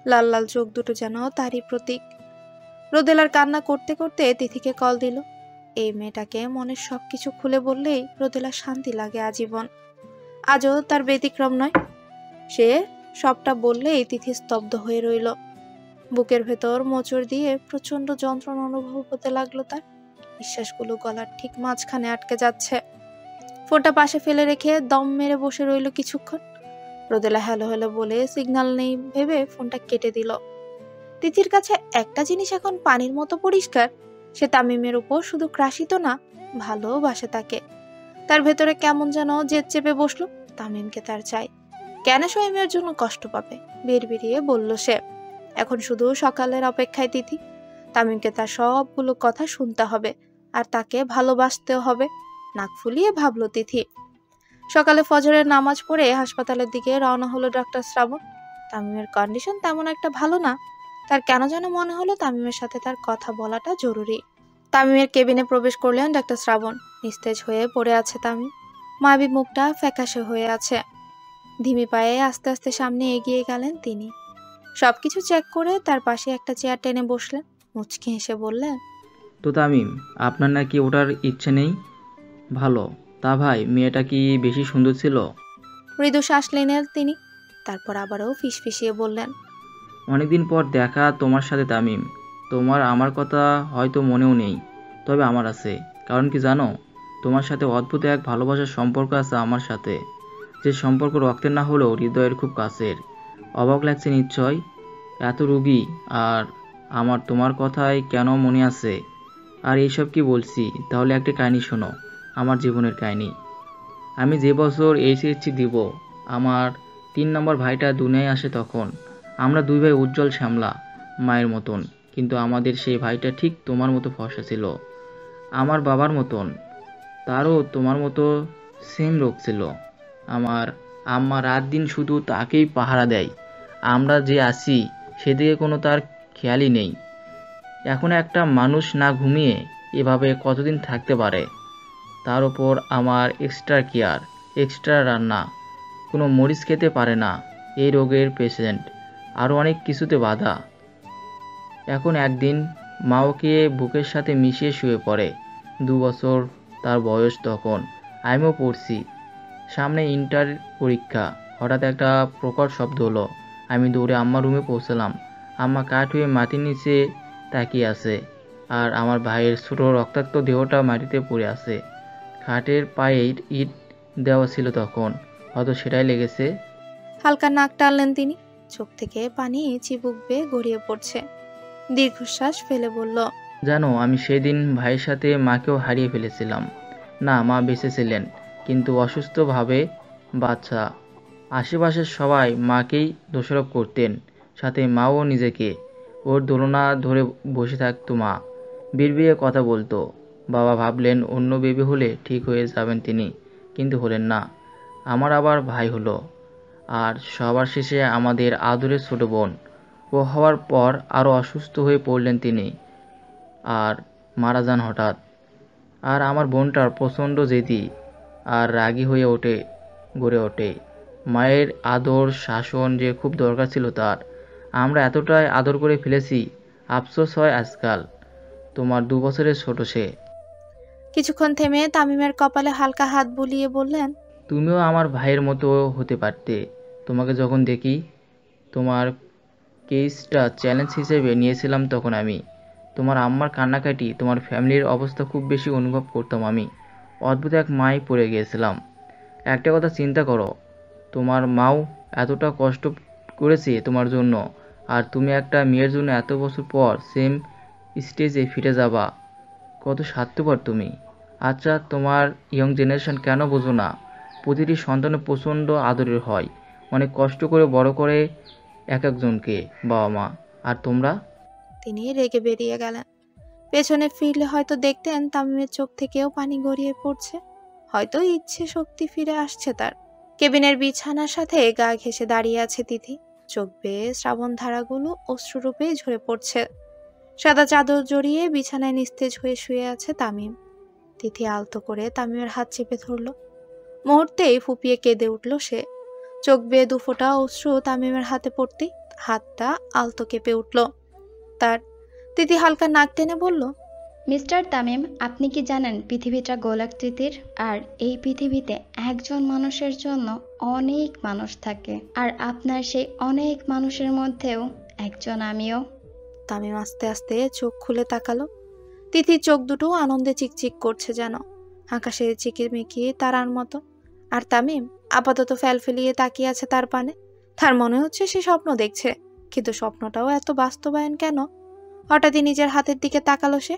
[SPEAKER 1] লাল লাল চোখ দুটো যেন তারই প্রতীক। রোদেলার কান্না করতে করতে তিথিকে কল দিল। এই মেয়েটাকে মনের সবকিছু খুলে বললেই রোদেলার শান্তি লাগে আজীবন। আজও তার ব্যতিক্রম নয়। সে সবটা বললেই তিথি স্তব্ধ হয়ে রইল। বুকের ভেতর মোচড় দিয়ে প্রচন্ড যন্ত্রণা অনুভব হতে লাগলো তার। নিঃশ্বাসগুলো গলার ঠিক মাঝখানে আটকে যাচ্ছে। ফোনটা পাশে ফেলে রেখে দম মেরে বসে রইল কিছুক্ষণ। রোদেলা হ্যালো হ্যালো বলে সিগন্যাল নেই ভেবে ফোনটা কেটে দিল। তিথির কাছে একটা জিনিস এখন পানির মতো পরিষ্কার, সে তামিমের উপর শুধু ক্রাশিত না, ভালোবাসে তাকে। তার ভেতরে কেমন যেন জেদ চেপে বসলো, তামিমকে তার চাই। কেন সোয়েমের জন্য কষ্ট পাবে, বিড়বিড়িয়ে বলল সে। এখন শুধু সকালের অপেক্ষায় তিথি। তামিমকে তার সবগুলো কথা শুনতে হবে, আর তাকে ভালোবাসতেও হবে। নাক ফুলিয়ে ভাবল তিথি। সকালে ফজরের নামাজ পড়ে হাসপাতালের দিকে রওনা হলো ডক্টর শ্রাবণ। তামিমের কন্ডিশন তেমন একটা ভালো না। তার কেন যেন মনে হলো তামিমের সাথে তার কথা বলাটা জরুরি। তামিমের কেবিনে প্রবেশ করলেন ডাক্তার শ্রাবণ। নিস্তেজ হয়ে পড়ে আছে তামিম, মায়াবী মুখটা ফ্যাকাশে হয়ে আছে। ধিমি পায়ে আস্তে আস্তে সামনে এগিয়ে গেলেন তিনি। সবকিছু চেক করে তার পাশে একটা চেয়ার টেনে বসলেন। মুচকি হেসে বললেন,
[SPEAKER 7] তো তামিম, আপনার নাকি ওটার ইচ্ছে নেই? ভালো। তা ভাই, মেয়েটা কি বেশি সুন্দর ছিল?
[SPEAKER 1] মৃদু শ্বাস নিলেন তিনি। তারপর আবারও ফিসফিসিয়ে বললেন,
[SPEAKER 7] অনেকদিন পর দেখা তোমার সাথে তামিম। তোমার আমার কথা হয়তো মনেও নেই, তবে আমার আছে। কারণ কি জানো, তোমার সাথে অদ্ভুত এক ভালোবাসার সম্পর্ক আছে আমার সাথে, যে সম্পর্ক রক্তের না হলেও হৃদয়ের খুব কাছের। অবাক লাগছে নিশ্চয়, এত রুগী, আর আমার তোমার কথাই কেন মনে আছে। আর এইসব কি বলছি, তাহলে একটা কাহিনী শোনো, আমার জীবনের কাহিনী। আমি যে বছর এইচএসসি দিব, আমার 3 নম্বর ভাইটা দুনিয়ায় আসে তখন। আমরা দুই ভাই উজ্জ্বল শ্যামলা, মায়ের মতন, কিন্তু আমাদের সেই ভাইটা ঠিক তোমার মতো ফর্সা ছিল, আমার বাবার মতন। তারও তোমার মতো সেম রোগ ছিল। আমার আম্মা রাত দিন শুধু তাকেই পাহারা দেয়। আমরা যে আছি সেদিকে কোনো তার খেয়ালই নেই। এখন একটা মানুষ না ঘুমিয়ে এভাবে কতদিন থাকতে পারে? তার ওপর আমার এক্সট্রা কেয়ার, এক্সট্রা রান্না, কোনো মরিচ খেতে পারে না, এই রোগের পেশেন্ট, আরও অনেক কিছুতে বাধা। এখন একদিন মা ওকে বুকের সাথে মিশিয়ে শুয়ে পড়ে। 2 বছর তার বয়স তখন, আমিও পড়ছি। সামনে ইন্টার পরীক্ষা। হঠাৎ একটা প্রকট শব্দ হলো। আমি দৌড়ে আম্মার রুমে পৌঁছলাম। আম্মা কাঠ হয়ে মাটির নিচে তাকিয়ে আছে, আর আমার ভাইয়ের ছোট রক্তাক্ত দেহটা মাটিতে পড়ে আছে। খাটের পায়ে ইট দেওয়া ছিল তখন, হয়তো সেটাই লেগেছে।
[SPEAKER 1] হালকা নাক টানলেন তিনি। চোখ থেকে পানি চিবুক বেয়ে গড়িয়ে পড়ছে। দীর্ঘশ্বাস ফেলে বলল,
[SPEAKER 7] জানো, আমি সেদিন ভাইয়ের সাথে মাকেও হারিয়ে ফেলেছিলাম। না, মা বেঁচে ছিলেন, কিন্তু অসুস্থভাবে বাচ্চা। আশেপাশের সবাই মাকেই দোষারোপ করতেন, সাথে মাও নিজেকে। ওর দোলনা ধরে বসে থাকতো মা, বিড়বিড়ে কথা বলতো। বাবা ভাবলেন অন্য বেবি হলে ঠিক হয়ে যাবেন তিনি, কিন্তু হলেন না। আমার আবার ভাই হলো, আর সবার শেষে আমাদের আদরের ছোট বোন। ও হওয়ার পর আরও অসুস্থ হয়ে পড়লেন তিনি, আর মারা যান হঠাৎ। আর আমার বোনটার প্রচণ্ড জেদি আর রাগী হয়ে গড়ে ওঠে। মায়ের আদর শাসন যে খুব দরকার ছিল তার, আমরা এতটাই আদর করে ফেলেছি, আফসোস হয় আজকাল। তোমার 2 বছরের ছোট সে।
[SPEAKER 1] কিছুক্ষণ থেমে তামিমের কপালে হালকা হাত বুলিয়ে বললেন,
[SPEAKER 7] তুমিও আমার ভাইয়ের মতো হতে পারতে। তোমাকে যখন দেখি, তোমার কেসটা চ্যালেঞ্জ হিসেবে নিয়েছিলাম তখন আমি। তোমার আম্মার কান্নাকাটি, তোমার ফ্যামিলির অবস্থা খুব বেশি অনুভব করতাম আমি। অদ্ভুত এক মায় পড়ে গিয়েছিলাম। একটা কথা চিন্তা করো, তোমার মাও এতটা কষ্ট করেছে তোমার জন্য, আর তুমি একটা মেয়ের জন্য এত বছর পর সেম স্টেজে ফিরে যাবা। কত স্বার্থপর তুমি। আচ্ছা, তোমার ইয়ং জেনারেশন কেন বোঝো না? প্রতিটি সন্তানের প্রচণ্ড আদরের হয়, অনেক কষ্ট করে বড় করে এক একজনকে বাবা মা, আর তোমরা।
[SPEAKER 1] তিনি রেগে বেরিয়ে গেলেন। পেছনে ফিরলে হয়তো দেখতেন তামিমের চোখ থেকেও পানি গড়িয়ে পড়ছে। হয়তো ইচ্ছে শক্তি ফিরে আসছে তার। কেবিনের বিছানার সাথে গা ঘেঁষে দাঁড়িয়ে আছে তিথি। চোখ বেয়ে শ্রাবণ ধারাগুলো অশ্রুরূপে ঝরে পড়ছে। সাদা চাদর জড়িয়ে বিছানায় নিস্তেজ হয়ে শুয়ে আছে তামিম। তিথি আলতো করে তামিমের হাত চেপে ধরল। মুহূর্তেই ফুপিয়ে কেঁদে উঠল সে। চোখ বেয়ে 2 ফোঁটা অশ্রু তামিমের হাতে পড়তেই হাতটা আলতো কেঁপে উঠল তার। তিথি হালকা নাক টেনে বলল,
[SPEAKER 8] মিস্টার তামিম, আপনি কি জানেন পৃথিবীটা গোলাকৃতির? আর এই পৃথিবীতে একজন মানুষের জন্য অনেক মানুষ থাকে, আর আপনার সেই অনেক মানুষের মধ্যেও একজন আমিও।
[SPEAKER 1] তামিম আস্তে আস্তে চোখ খুলে তাকালো। তিথির চোখ দুটো আনন্দে চিকচিক করছে, যেন আকাশের চিকিমিকি তারার মতো। আর তামিম আপাতত ফেলিয়ে তাকিয়ে আছে তার পানে। তার মনে হচ্ছে সে স্বপ্ন দেখছে, কিন্তু স্বপ্নটাও এত বাস্তবায়ন কেন? হঠাৎই নিজের হাতের দিকে তাকালো সে।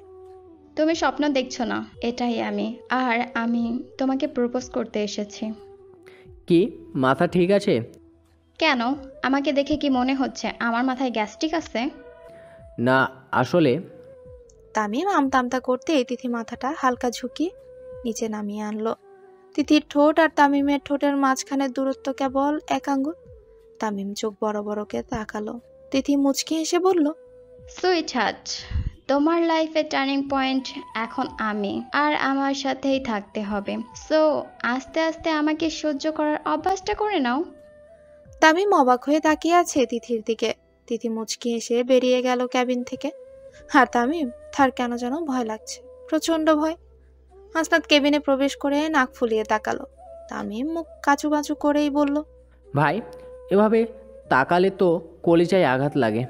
[SPEAKER 8] তুমি স্বপ্ন দেখছো না, এটাই আমি। আর আমি তোমাকে প্রপোজ করতে এসেছি।
[SPEAKER 5] কি মাথা ঠিক আছে?
[SPEAKER 8] কেন? আমাকে দেখে কি মনে হচ্ছে আমার মাথায় গ্যাস্ট্রিক আছে?
[SPEAKER 5] না আসলে
[SPEAKER 1] তামিম আমতা আমতা করতে তিথি মাথাটা হালকা ঝুঁকিয়ে নিচে নামিয়ে আনলো। তিথির ঠোঁট আর তামিমের ঠোঁটের মাঝখানের দূরত্ব কেবল 1 আঙ্গুল। তামিম চোখ বড় বড়কে তাকালো। তিথি মুচকি হেসে বলল,
[SPEAKER 8] সুইট হার্ট, তোমার লাইফে টার্নিং পয়েন্ট এখন আমি, আর আমার সাথেই থাকতে হবে। সো আস্তে আস্তে আমাকে সহ্য করার অভ্যাসটা করে নাও।
[SPEAKER 1] তামিম অবাক হয়ে তাকিয়ে আছে তিথির দিকে। তিথি মুচকি হেসে বেরিয়ে গেল ক্যাবিন থেকে। আর তামিম, তার কেন যেন ভয় লাগছে, প্রচন্ড ভয়। হাসনাত কেবিনে প্রবেশ করে নাক ফুলিয়ে তাকালো। তামিম মুখ কাচু কাচু করেই বলল,
[SPEAKER 5] ভাই এভাবে তাকালে তো কলিজায় আঘাত লাগে।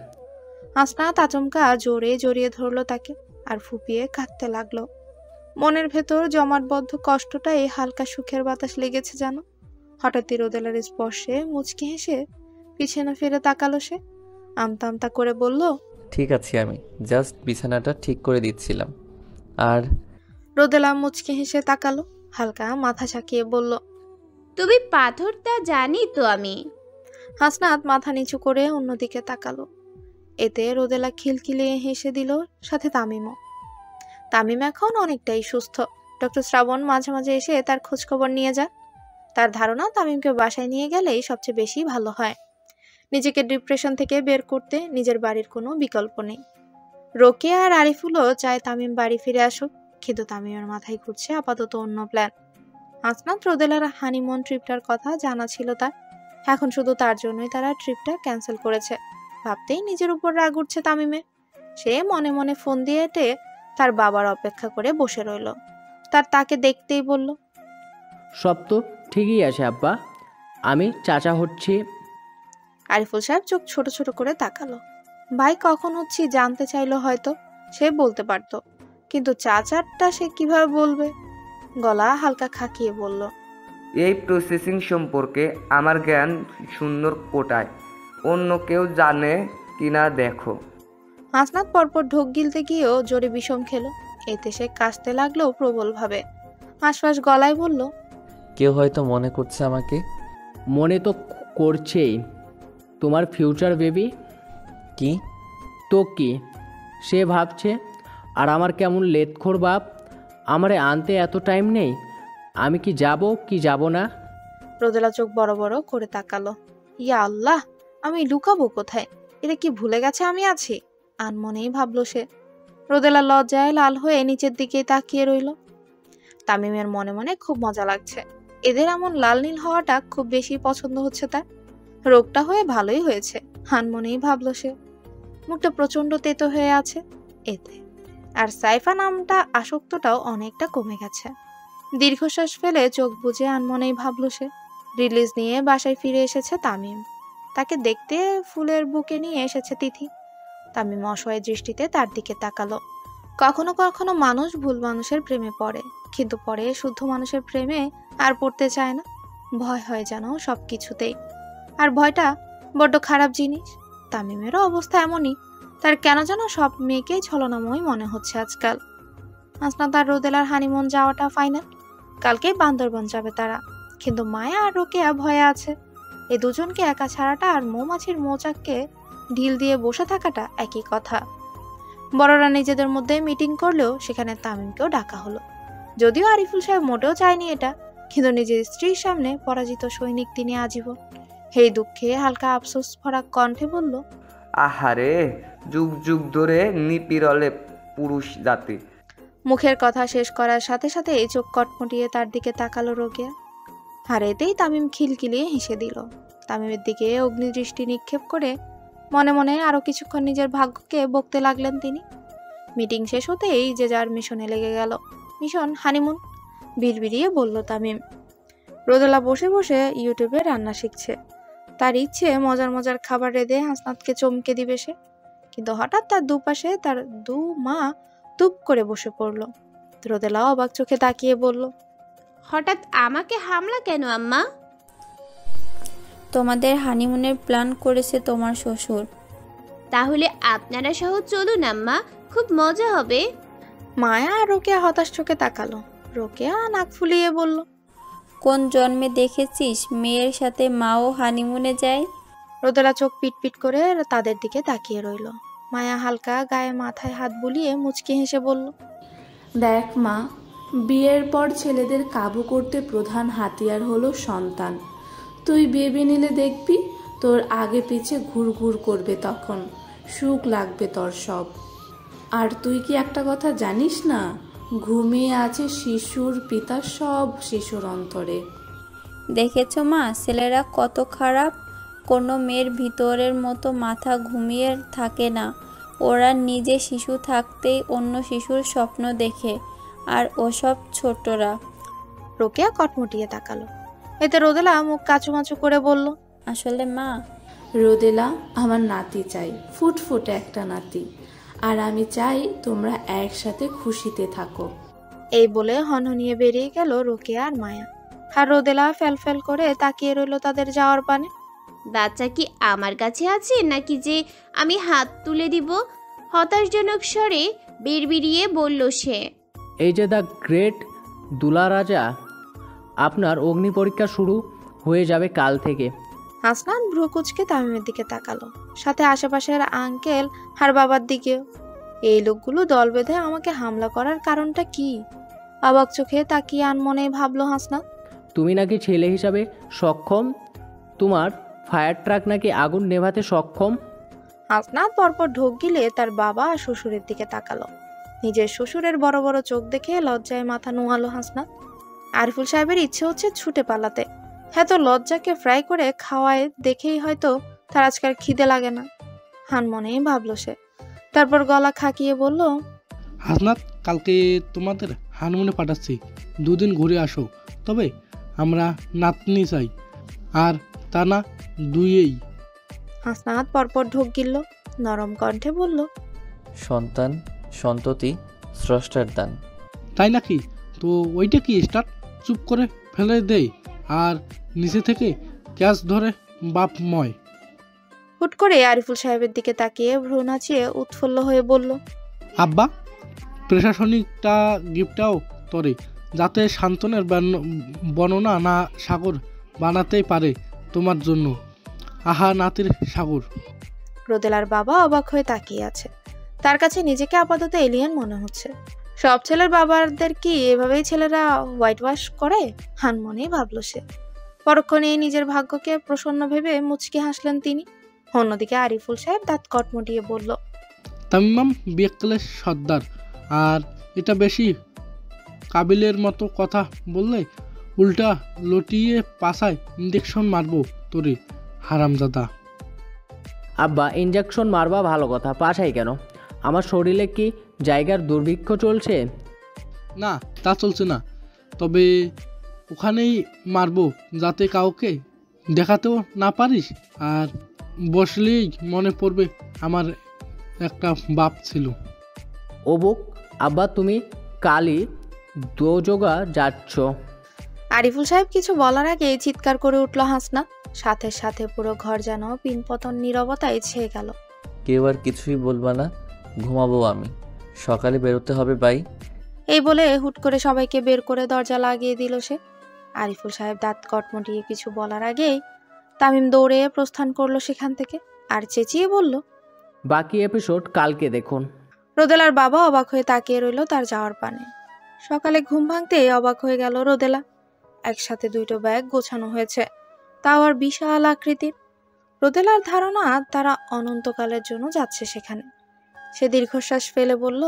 [SPEAKER 1] হাসনাত আচমকা জোরে জড়িয়ে ধরলো তাকে আর ফুপিয়ে কাঁদতে লাগলো। মনের ভেতর জমাটবদ্ধ কষ্টটা এই হালকা সুখের বাতাস লেগেছে যেন। হঠাৎই রোদেলার স্পর্শে মুচকি হেসে পিছনে ফিরে তাকালো সে। আমতা আমতা করে বলল,
[SPEAKER 3] ঠিক আছে, আমি জাস্ট বিছানাটা ঠিক করে দিচ্ছিলাম। আর
[SPEAKER 1] রোদেলা মুচকি হেসে তাকালো, হালকা মাথা ঝাঁকিয়ে বলল,
[SPEAKER 4] তুমি পাথরটা জানি তো আমি।
[SPEAKER 1] হাসনাত মাথা নিচু করে অন্যদিকে তাকালো। এতে রোদেলা খিলখিলিয়ে হেসে দিল, সাথে তামিমও। তামিম এখন অনেকটাই সুস্থ। ডক্টর শ্রাবণ মাঝে মাঝে এসে তার খোঁজখবর নিয়ে যায়। তার ধারণা তামিমকে বাসায় নিয়ে গেলেই সবচেয়ে বেশি ভালো হয়। নিজেকে ডিপ্রেশন থেকে বের করতে নিজের বাড়ির কোনো বিকল্প নেই। রোকেয়া আর আরিফুলও চায় তামিম বাড়ি ফিরে আসুক, কিন্তু তামিমের মাথায় ঘুরছে আপাতত অন্য প্ল্যান। হাসনাত রোদেলার হানিমুন ট্রিপটার কথা জানা ছিল তার। এখন শুধু তার জন্যই তারা ট্রিপটা ক্যান্সেল করেছে। ভাবতেই নিজের উপর রাগ উঠছে তামিমের। সে মনে মনে ফোন দিয়ে এটে তার বাবার অপেক্ষা করে বসে রইল। তাকে দেখতেই বলল,
[SPEAKER 5] সব তো ঠিকই আছে আব্বা, আমি চাচা হচ্ছি।
[SPEAKER 1] আরিফুল সাহেব চোখ ছোট ছোট করে তাকালো। ভাই কখন হচ্ছি জানতে চাইলো হয়তো, সে বলতে পারতো, কিন্তু চাচারটা সে কিভাবে বলবে? গলা হালকা খাকিয়ে বলল,
[SPEAKER 9] এই প্রসেসিং সম্পর্কে আমার জ্ঞান সুন্দর কোটায়, অন্য কেউ জানে কিনা দেখো।
[SPEAKER 1] হাসনাত পরপর ঢোক গিলতে গিয়েও জোরে বিষম খেলো। এতে সে কাশতে লাগলো প্রবলভাবে। হাঁসফাঁস গলায় বলল,
[SPEAKER 3] কেউ হয়তো মনে করছে আমাকে।
[SPEAKER 5] মনে তো করছেই, তোমার ফিউচার বেবি।
[SPEAKER 3] কি?
[SPEAKER 5] তো কি সে ভাবছে? আর আমার কেমন লেটখোর বাপ, আমারে আনতে এত টাইম নেই। আমি কি যাব না?
[SPEAKER 1] রোদেলা চোখ বড় বড় করে তাকালো। ইয়া আল্লাহ, আমি লুকাবো কোথায়? এটা কি ভুলে গেছে আমি আছি? আনমনেই ভাবলো সে। রোদেলা লজ্জায় লাল হয়ে নিচের দিকে তাকিয়ে রইল। তামিমের মনে মনে খুব মজা লাগছে। এদের এমন লাল নীল হওয়াটা খুব বেশি পছন্দ হচ্ছে তার। রোগটা হয়ে ভালোই হয়েছে, আনমনেই ভাবলো সে। মুখটা প্রচন্ড তেতো হয়ে আছে এতে। আর সাইফা নামটা আসক্তটাও অনেকটা কমে গেছে। দীর্ঘশ্বাস ফেলে চোখ বুজে আনমনেই ভাবলো সে। রিলিজ নিয়ে বাসায় ফিরে এসেছে তামিম। তাকে দেখতে ফুলের বুকে নিয়ে এসেছে তিথি। তামিম অসহায় দৃষ্টিতে তার দিকে তাকালো। কখনো কখনো মানুষ ভুল মানুষের প্রেমে পড়ে, কিন্তু পরে শুদ্ধ মানুষের প্রেমে আর পড়তে চায় না। ভয় হয় যেন সবকিছুতেই। আর ভয়টা বড্ড খারাপ জিনিস। তামিমেরও অবস্থা এমনই। তার কেন যেন সব মেয়েকেই ছলনাময় মনে হচ্ছে আজকাল। হাসনাত আর রোদেলার হানিমুন যাওয়াটা ফাইনাল। কালকেই বান্দরবন যাবে তারা। কিন্তু মায়া আর রোকেয়া ভয়ে আছে। এই দুজনকে একা ছাড়াটা আর মৌমাছির মৌচাককে ঢিল দিয়ে বসে থাকাটা একই কথা। বড়রা নিজেদের মধ্যে মিটিং করলেও সেখানে তামিমকেও ডাকা হলো। যদিও আরিফুল সাহেব মোটেও চায়নি এটা, কিন্তু নিজের স্ত্রীর সামনে পরাজিত সৈনিক তিনি আজীবন। এই দুঃখে হালকা আফসোস ভরা কণ্ঠে বলল,
[SPEAKER 9] আহারে, যুগ যুগ ধরে নিপীড়লে পুরুষ জাতি।
[SPEAKER 1] মুখের কথা শেষ করার সাথে সাথে এই চোখ কটমটিয়ে তার দিকে তাকালো রোকেয়া। আর এতেই তামিম খিলখিলিয়ে হেসে দিল। তামিমের দিকে অগ্নিদৃষ্টি নিক্ষেপ করে মনে মনে আরো কিছুক্ষণ নিজের ভাগ্যকে বকতে লাগলেন তিনি। মিটিং শেষ হতেই যে যার মিশনে লেগে গেল। মিশন হানিমুন, বিড়বিড়িয়ে বলল তামিম। রোদেলা বসে বসে ইউটিউবে রান্না শিখছে। তার ইচ্ছে মজার মজার খাবার রেঁধে হাসনাতকে চমকে দিবে সে। কিন্তু হঠাৎ তার দুপাশে তার দু মা টুপ করে বসে পড়ল। রোদেলা অবাক চোখে তাকিয়ে বলল,
[SPEAKER 4] হঠাৎ আমাকে হামলা কেন আম্মা?
[SPEAKER 6] তোমাদের হানিমুনের প্ল্যান করেছে তোমার শ্বশুর।
[SPEAKER 4] তাহলে আপনারা সহ চলুন আম্মা, খুব মজা হবে।
[SPEAKER 1] মায়া আর রোকেয়া হতাশ চোখে তাকালো। রোকেয়া নাক ফুলিয়ে বলল,
[SPEAKER 6] কোন জন্মে দেখেছিস মেয়ের সাথে মাও হানিমুনে যায়?
[SPEAKER 1] রোদেলা চোখ পিটপিট করে তাদের দিকে তাকিয়ে রইল। মায়া হালকা গায়ে মাথায় হাত বুলিয়ে মুচকি হেসে বলল,
[SPEAKER 10] দেখ মা, বিয়ের পর ছেলেদের কাবু করতে প্রধান হাতিয়ার হলো সন্তান। তুই ভেবে নিলে দেখবি তোর আগে পিছে ঘুরঘুর করবে, তখন সুখ লাগবে তোর সব। আর তুই কি একটা কথা জানিস না, ঘুমিয়ে আছে শিশুর পিতা সব শিশুর অন্তরে।
[SPEAKER 6] দেখেছো মা, ছেলেরা কত খারাপ। কোনো মেয়ের ভিতরের মতো মাথা ঘুমিয়ে থাকে না। ওরা নিজে শিশু থাকতেই অন্য শিশুর স্বপ্ন দেখে, আর ওসব ছোটরা।
[SPEAKER 1] রোকেয়া কটমটিয়ে তাকালো। এতে রোদেলা মুখ কাচুমাচু করে বলল,
[SPEAKER 6] আসলে মা,
[SPEAKER 10] রোদেলা, আমার নাতি চাই, ফুটফুটে একটা নাতি। আর আমি চাই তোমরা একসাথে খুশিতে থাকো।
[SPEAKER 1] এই বলে হনহনিয়ে বেরিয়ে গেল রোকেয়া আর মায়া। আর রোদেলা ফেল করে তাকিয়ে রইল তাদের যাওয়ার পানে।
[SPEAKER 4] বাচ্চা কি আমার কাছে আছে নাকি যে আমি হাত তুলে দিব? হতাশজনক স্বরে বিড়বিড়িয়ে বলল সে।
[SPEAKER 5] এই যে দ্য গ্রেট দুলারাজা, আপনার অগ্নি পরীক্ষা শুরু হয়ে যাবে কাল থেকে।
[SPEAKER 1] হাসনাত ভ্রু কুচকে তামিমের দিকে তাকালো, সাথে আশেপাশের আঙ্কেল আর বাবার দিকেও। এই লোকগুলো দল বেঁধে আমাকে হামলা করার কারণটা কি? অবাক চোখে তাকিয়ে আনমনে ভাবলো হাসনাত।
[SPEAKER 5] তুমি নাকি ছেলে হিসাবে সক্ষম, তোমার ফায়ার ট্রাক নাকি আগুন নেভাতে সক্ষম।
[SPEAKER 1] হাসনাত পরপর ঢোক গিলে তার বাবা আর শ্বশুরের দিকে তাকালো। নিজের শ্বশুরের বড় বড় চোখ দেখে লজ্জায় মাথা নোয়ালো হাসনাত। আরিফুল সাহেবের ইচ্ছে হচ্ছে ছুটে পালাতে। হ্যাঁ, তো লজ্জাকে ফ্রাই করে খাওয়ায় দেখেই হয়তো তার আজকাল খিদে লাগে না। হানমনেই ভাবলো সে। তারপর গলা খাকিয়ে বলল,
[SPEAKER 11] হাসনাত, কালকে তোমাদের হানিমুনে পাঠাচ্ছি, 2 দিন ঘুরে আসো। তবে আমরা নাতনি চাই, আর তা না দুইয়েই।
[SPEAKER 1] হাসনাত পরপর ঢোক গিলল, নরম কণ্ঠে বলল,
[SPEAKER 3] সন্তান সন্ততি স্রষ্টার দান।
[SPEAKER 11] তাই নাকি? তো ওইটা কি স্টার্ট? চুপ করে ফেলে দেয় আর নিচে থেকে ক্যাচ ধরে বাপময়।
[SPEAKER 1] হুট করে আরিফুল সাহেবের দিকে তাকিয়ে ভ্রু নাচিয়ে উৎফুল্ল হয়ে বলল,
[SPEAKER 11] আব্বা, প্রশাসনিকটা গিফটটাও তরে, যাতে শান্তনের বর্ণনা না সাগর বানাতেই পারে তোমার জন্য। আহা নাতির সাগর।
[SPEAKER 1] রোদেলার বাবা অবাক হয়ে তাকিয়ে আছে। তার কাছে নিজেকে আপাতত এলিয়েন মনে হচ্ছে। সব ছেলের বাবাদের কি এভাবেই ছেলেরা হোয়াইট ওয়াশ করে? হানমনেই ভাবল সে। পরক্ষণে নিজের ভাগ্যকে প্রসন্ন ভেবে মুচকি হাসলেন তিনি। অন্যদিকে আরিফুল সাহেব দাঁত কটমটিয়ে বলল,
[SPEAKER 11] তামিমাম বিয়াক্কেলের সর্দার, আর এটা বেশি কাবিলের মতো কথা বললে উল্টা লটিয়ে পাছায় ইঞ্জেকশন মারবো তোরে, হারামজাদা।
[SPEAKER 5] আব্বা, ইঞ্জেকশন মারবা ভালো কথা, পাশাই কেন? আমার শরীরে কি জায়গার দুর্ভিক্ষ চলছে?
[SPEAKER 11] না, তা চলছে না, তবে ওখানেই মারবো যাতে কাউকে দেখাতেও না পারিস, আর বসলেই মনে পড়বে আমার একটা বাপ ছিল।
[SPEAKER 5] ও বুক, আব্বা তুমি কালই দোজোগা যাচ্ছ?
[SPEAKER 1] আরিফুল সাহেব কিছু বলার আগেই চিৎকার করে উঠল হাসনাত। সাথে সাথে পুরো ঘর যেন পিনপতন নীরবতায় ছেয়ে গেল।
[SPEAKER 3] কেউ আর কিছুই বলবা না, ঘুমাবো আমি, সকালে বেরোতে হবে বাই।
[SPEAKER 1] এই বলে হুট করে সবাইকে বের করে দরজা লাগিয়ে দিল সে। আরিফুল সাহেব দাঁত কটমটিয়ে কিছু বলার আগেই তামিম দৌড়ে প্রস্থান করলো সেখান থেকে, আর চেঁচিয়ে বলল,
[SPEAKER 5] বাকি এপিসোড কালকে দেখুন।
[SPEAKER 1] রোদেলার বাবা অবাক হয়ে তাকিয়ে রইল তার যাওয়ার পানে। সকালে ঘুম ভাঙতে অবাক হয়ে গেল রোদেলা। একসাথে 2টো ব্যাগ গোছানো হয়েছে, তাও আর বিশাল আকৃতির। রোদেলার ধারণা তারা অনন্তকালের জন্য যাচ্ছে সেখানে। সে দীর্ঘশ্বাস ফেলে বলল,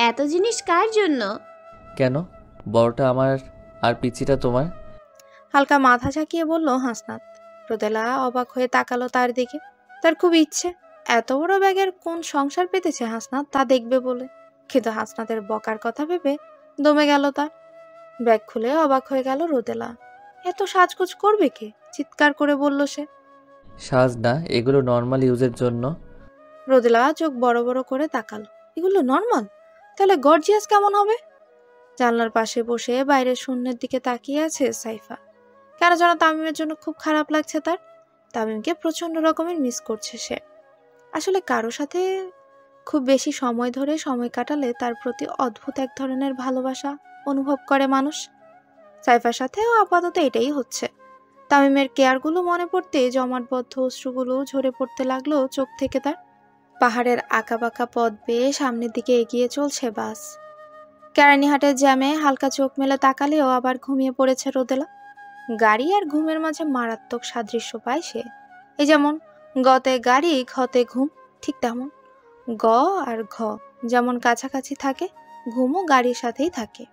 [SPEAKER 4] এত জিনিস কার জন্য?
[SPEAKER 3] কেন, বড়টা আমার আর পিচিটা তোমার।
[SPEAKER 1] হালকা মাথা ঝাঁকিয়ে বলল হাসনাত। রোদেলা অবাক হয়ে তাকালো তার দিকে। তার খুব ইচ্ছে এত বড় ব্যাগের কোন সংসার পেতেছে হাসনাত তা দেখবে বলে, কিন্তু হাসনাতের বকার কথা ভেবে দমে গেল তার। ব্যাগ খুলে অবাক হয়ে গেল রোদেলা। এত সাজগোজ করবে কে? চিৎকার করে বলল সে।
[SPEAKER 3] সাজ না, এগুলো নর্মাল ইউজের জন্য।
[SPEAKER 1] রোদেলা চোখ বড় বড় করে তাকালো। এগুলো নর্মাল? তাহলে গর্জিয়াস কেমন হবে? জানলার পাশে বসে বাইরের শূন্যের দিকে তাকিয়ে আছে সাইফা। কেন যেন তামিমের জন্য খুব খারাপ লাগছে তার। তামিমকে প্রচন্ড রকমের মিস করছে সে। আসলে কারো সাথে খুব বেশি সময় ধরে সময় কাটালে তার প্রতি অদ্ভুত এক ধরনের ভালোবাসা অনুভব করে মানুষ। সাইফার সাথেও আপাতত এটাই হচ্ছে। তামিমের কেয়ারগুলো মনে পড়তে জমাটবদ্ধ অশ্রুগুলো ঝরে পড়তে লাগলো চোখ থেকে তার। পাহাড়ের আঁকাবাঁকা পথ বেয়ে সামনের দিকে এগিয়ে চলছে বাস। কেরানীহাটের জ্যামে হালকা চোখ মেলে তাকালেও আবার ঘুমিয়ে পড়েছে রোদেলা। গাড়ি আর ঘুমের মাঝে মারাত্মক সাদৃশ্য পায় সে। এই যেমন গতে গাড়ি ঘতে ঘুম, ঠিক তেমন গ আর ঘ যেমন কাছাকাছি থাকে, ঘুমও গাড়ির সাথেই থাকে।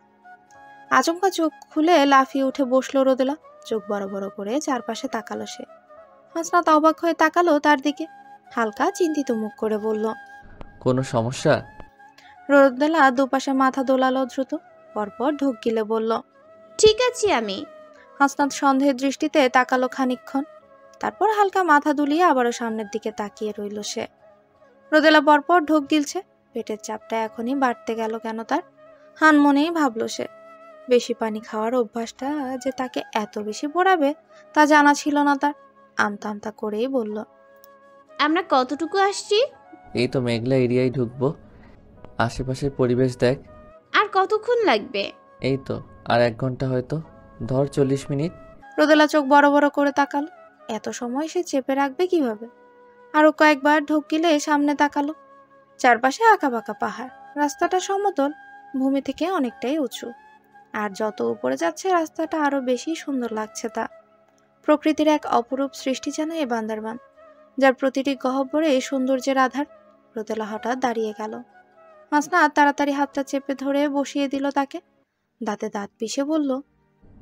[SPEAKER 1] আচমকা চোখ খুলে লাফিয়ে উঠে বসলো রোদেলা। চোখ বড় বড় করে চারপাশে তাকালো সে। হাসনাত অবাক হয়ে তাকালো তার দিকে, হালকা চিন্তিত মুখ করে বলল,
[SPEAKER 3] কোনো সমস্যা?
[SPEAKER 1] রোদেলা দুপাশে মাথা দোলালো দ্রুত, পরপর ঢোক গিলে বলল,
[SPEAKER 4] ঠিক আছি আমি।
[SPEAKER 1] হাসনাত সন্দেহের দৃষ্টিতে তাকালো খানিকক্ষণ, তারপর হালকা মাথা দুলিয়ে আবারও সামনের দিকে তাকিয়ে রইল সে। রোদেলা পরপর ঢোক গিলছে। পেটের চাপটা এখনই বাড়তে গেল কেন তার। হানমনেই ভাবলো সে। বেশি পানি খাওয়ার অভ্যাসটা যে তাকে এত বেশি পড়াবে তা জানা ছিল না তার। আমতা আমতা করেই বলল,
[SPEAKER 4] আমরা কতটুকু আসছি?
[SPEAKER 3] এই তো মেঘলা এরিয়ায় ঢুকবো। আশেপাশের পরিবেশ দেখ।
[SPEAKER 4] আর কতক্ষণ লাগবে?
[SPEAKER 3] এই তো আর 1 ঘন্টা হয়তো, ধর 40 মিনিট।
[SPEAKER 1] রোদেলা চোখ বড় বড় করে তাকালো। এত সময় সে চেপে রাখবে কিভাবে? আরো কয়েকবার ঢোক গিলে সামনে তাকালো। চারপাশে আঁকাবাঁকা পাহাড়, রাস্তাটা সমতল, ভূমি থেকে অনেকটাই উঁচু। আর যত উপরে যাচ্ছে রাস্তাটা আরো বেশি সুন্দর লাগছে তা। প্রকৃতির এক অপরূপ সৃষ্টি যেন এ বান্দরবান, যার প্রতিটি গহ্বরে এই সৌন্দর্যের আধার। রোদেলা হঠাৎ দাঁড়িয়ে গেল। হাসনাত তাড়াতাড়ি হাতটা চেপে ধরে বসিয়ে দিল তাকে। দাঁতে দাঁত পিষে বলল,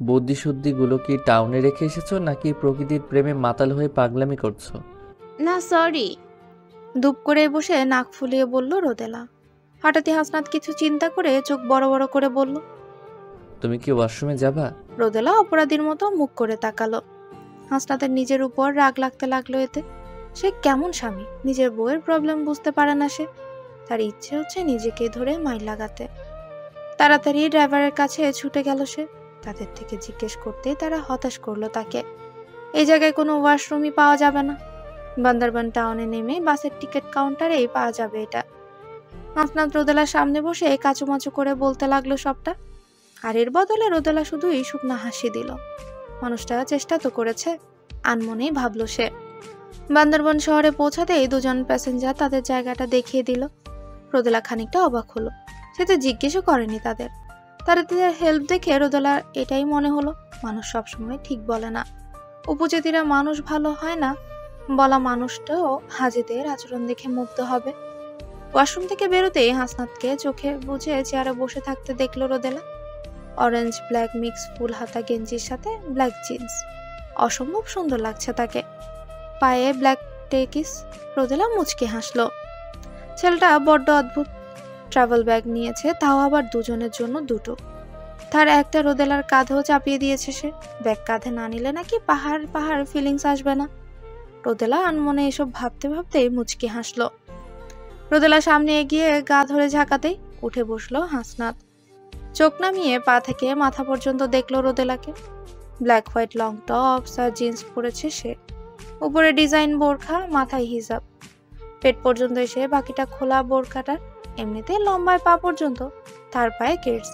[SPEAKER 3] বুদ্ধিশুদ্ধিগুলো কি টাউনে রেখে এসেছো নাকি প্রকৃতির প্রেমে মাতাল হয়ে পাগলামি করছো?
[SPEAKER 4] না সরি।
[SPEAKER 1] দুপ করে বসে নাক ফুলিয়ে বলল রোদেলা। হঠাৎই হাসনাত কিছু চিন্তা করে চোখ বড় বড় করে বলল,
[SPEAKER 3] তুমি কি ওয়াশরুমে যাবা?
[SPEAKER 1] রোদেলা অপরাধীর মতো মুখ করে তাকালো। হাসনাতের নিজের উপর রাগ লাগতে লাগলো এতে। সে কেমন স্বামী, নিজের বউয়ের প্রবলেম বুঝতে পারে না সে। তার ইচ্ছে হচ্ছে নিজেকে ধরে মাইল লাগাতে। তাড়াতাড়ি ড্রাইভারের কাছে ছুটে গেল সে। তাদের থেকে জিজ্ঞেস করতেই তারা হতাশ করলো তাকে। এই জায়গায় কোনো ওয়াশরুমই পাওয়া যাবে না। বান্দরবান টাউনে নেমে বাসের টিকিট কাউন্টারেই পাওয়া যাবে এটা। হাসনাত রোদেলার সামনে বসে কাচুমাচু করে বলতে লাগলো সবটা। আর এর বদলে রোদেলা শুধুই শুকনা হাসি দিল। মানুষটা চেষ্টা তো করেছে, আনমনেই ভাবলো সে। বান্দরবান শহরে পৌঁছাতেই দুজন প্যাসেঞ্জার তাদের জায়গাটা দেখিয়ে দিল। রোদেলা খানিকটা অবাক হলো। সে তো জিজ্ঞেসও করেনি তাদের। তাদের হেল্প দেখে রোদেলার এটাই মনে হলো, মানুষ সবসময় ঠিক বলে না। উপজাতিরা মানুষ ভালো হয় না বলা মানুষটাও হাজিদের আচরণ দেখে মুগ্ধ হবে। ওয়াশরুম থেকে বেরোতেই হাসনাতকে চোখে বুঝে চেয়ারে বসে থাকতে দেখলো রোদেলা। অরেঞ্জ ব্ল্যাক মিক্স ফুল হাতা গেঞ্জির সাথে ব্ল্যাক জিন্স, অসম্ভব সুন্দর লাগছে তাকে। পায়ে ব্ল্যাক টেকিস। রোদেলা মুচকে হাসলো। ছেলেটা বড্ড অদ্ভুত। ট্রাভেল ব্যাগ নিয়েছে, তাও আবার দুজনের জন্য দুটো। তার একটা রোদেলার কাঁধেও চাপিয়ে দিয়েছে সে। ব্যাগ কাঁধে না নিলে নাকি পাহাড় পাহাড় ফিলিংস আসবে না। রোদেলা আনমনে এসব ভাবতে ভাবতেই মুচকি হাসলো। রোদেলা সামনে এগিয়ে গা ধরে ঝাঁকাতেই উঠে বসলো হাসনাত। চোখ নামিয়ে পা থেকে মাথা পর্যন্ত দেখলো রোদেলাকে। ব্ল্যাক হোয়াইট লং টপস আর জিন্স পরেছে সে। উপরে ডিজাইন বোরখা, মাথায় হিজাব। পেট পর্যন্ত এসে বাকিটা খোলা বোরখাটার। এমনিতে লম্বায় পা পর্যন্ত, তার পায়ে কিডস।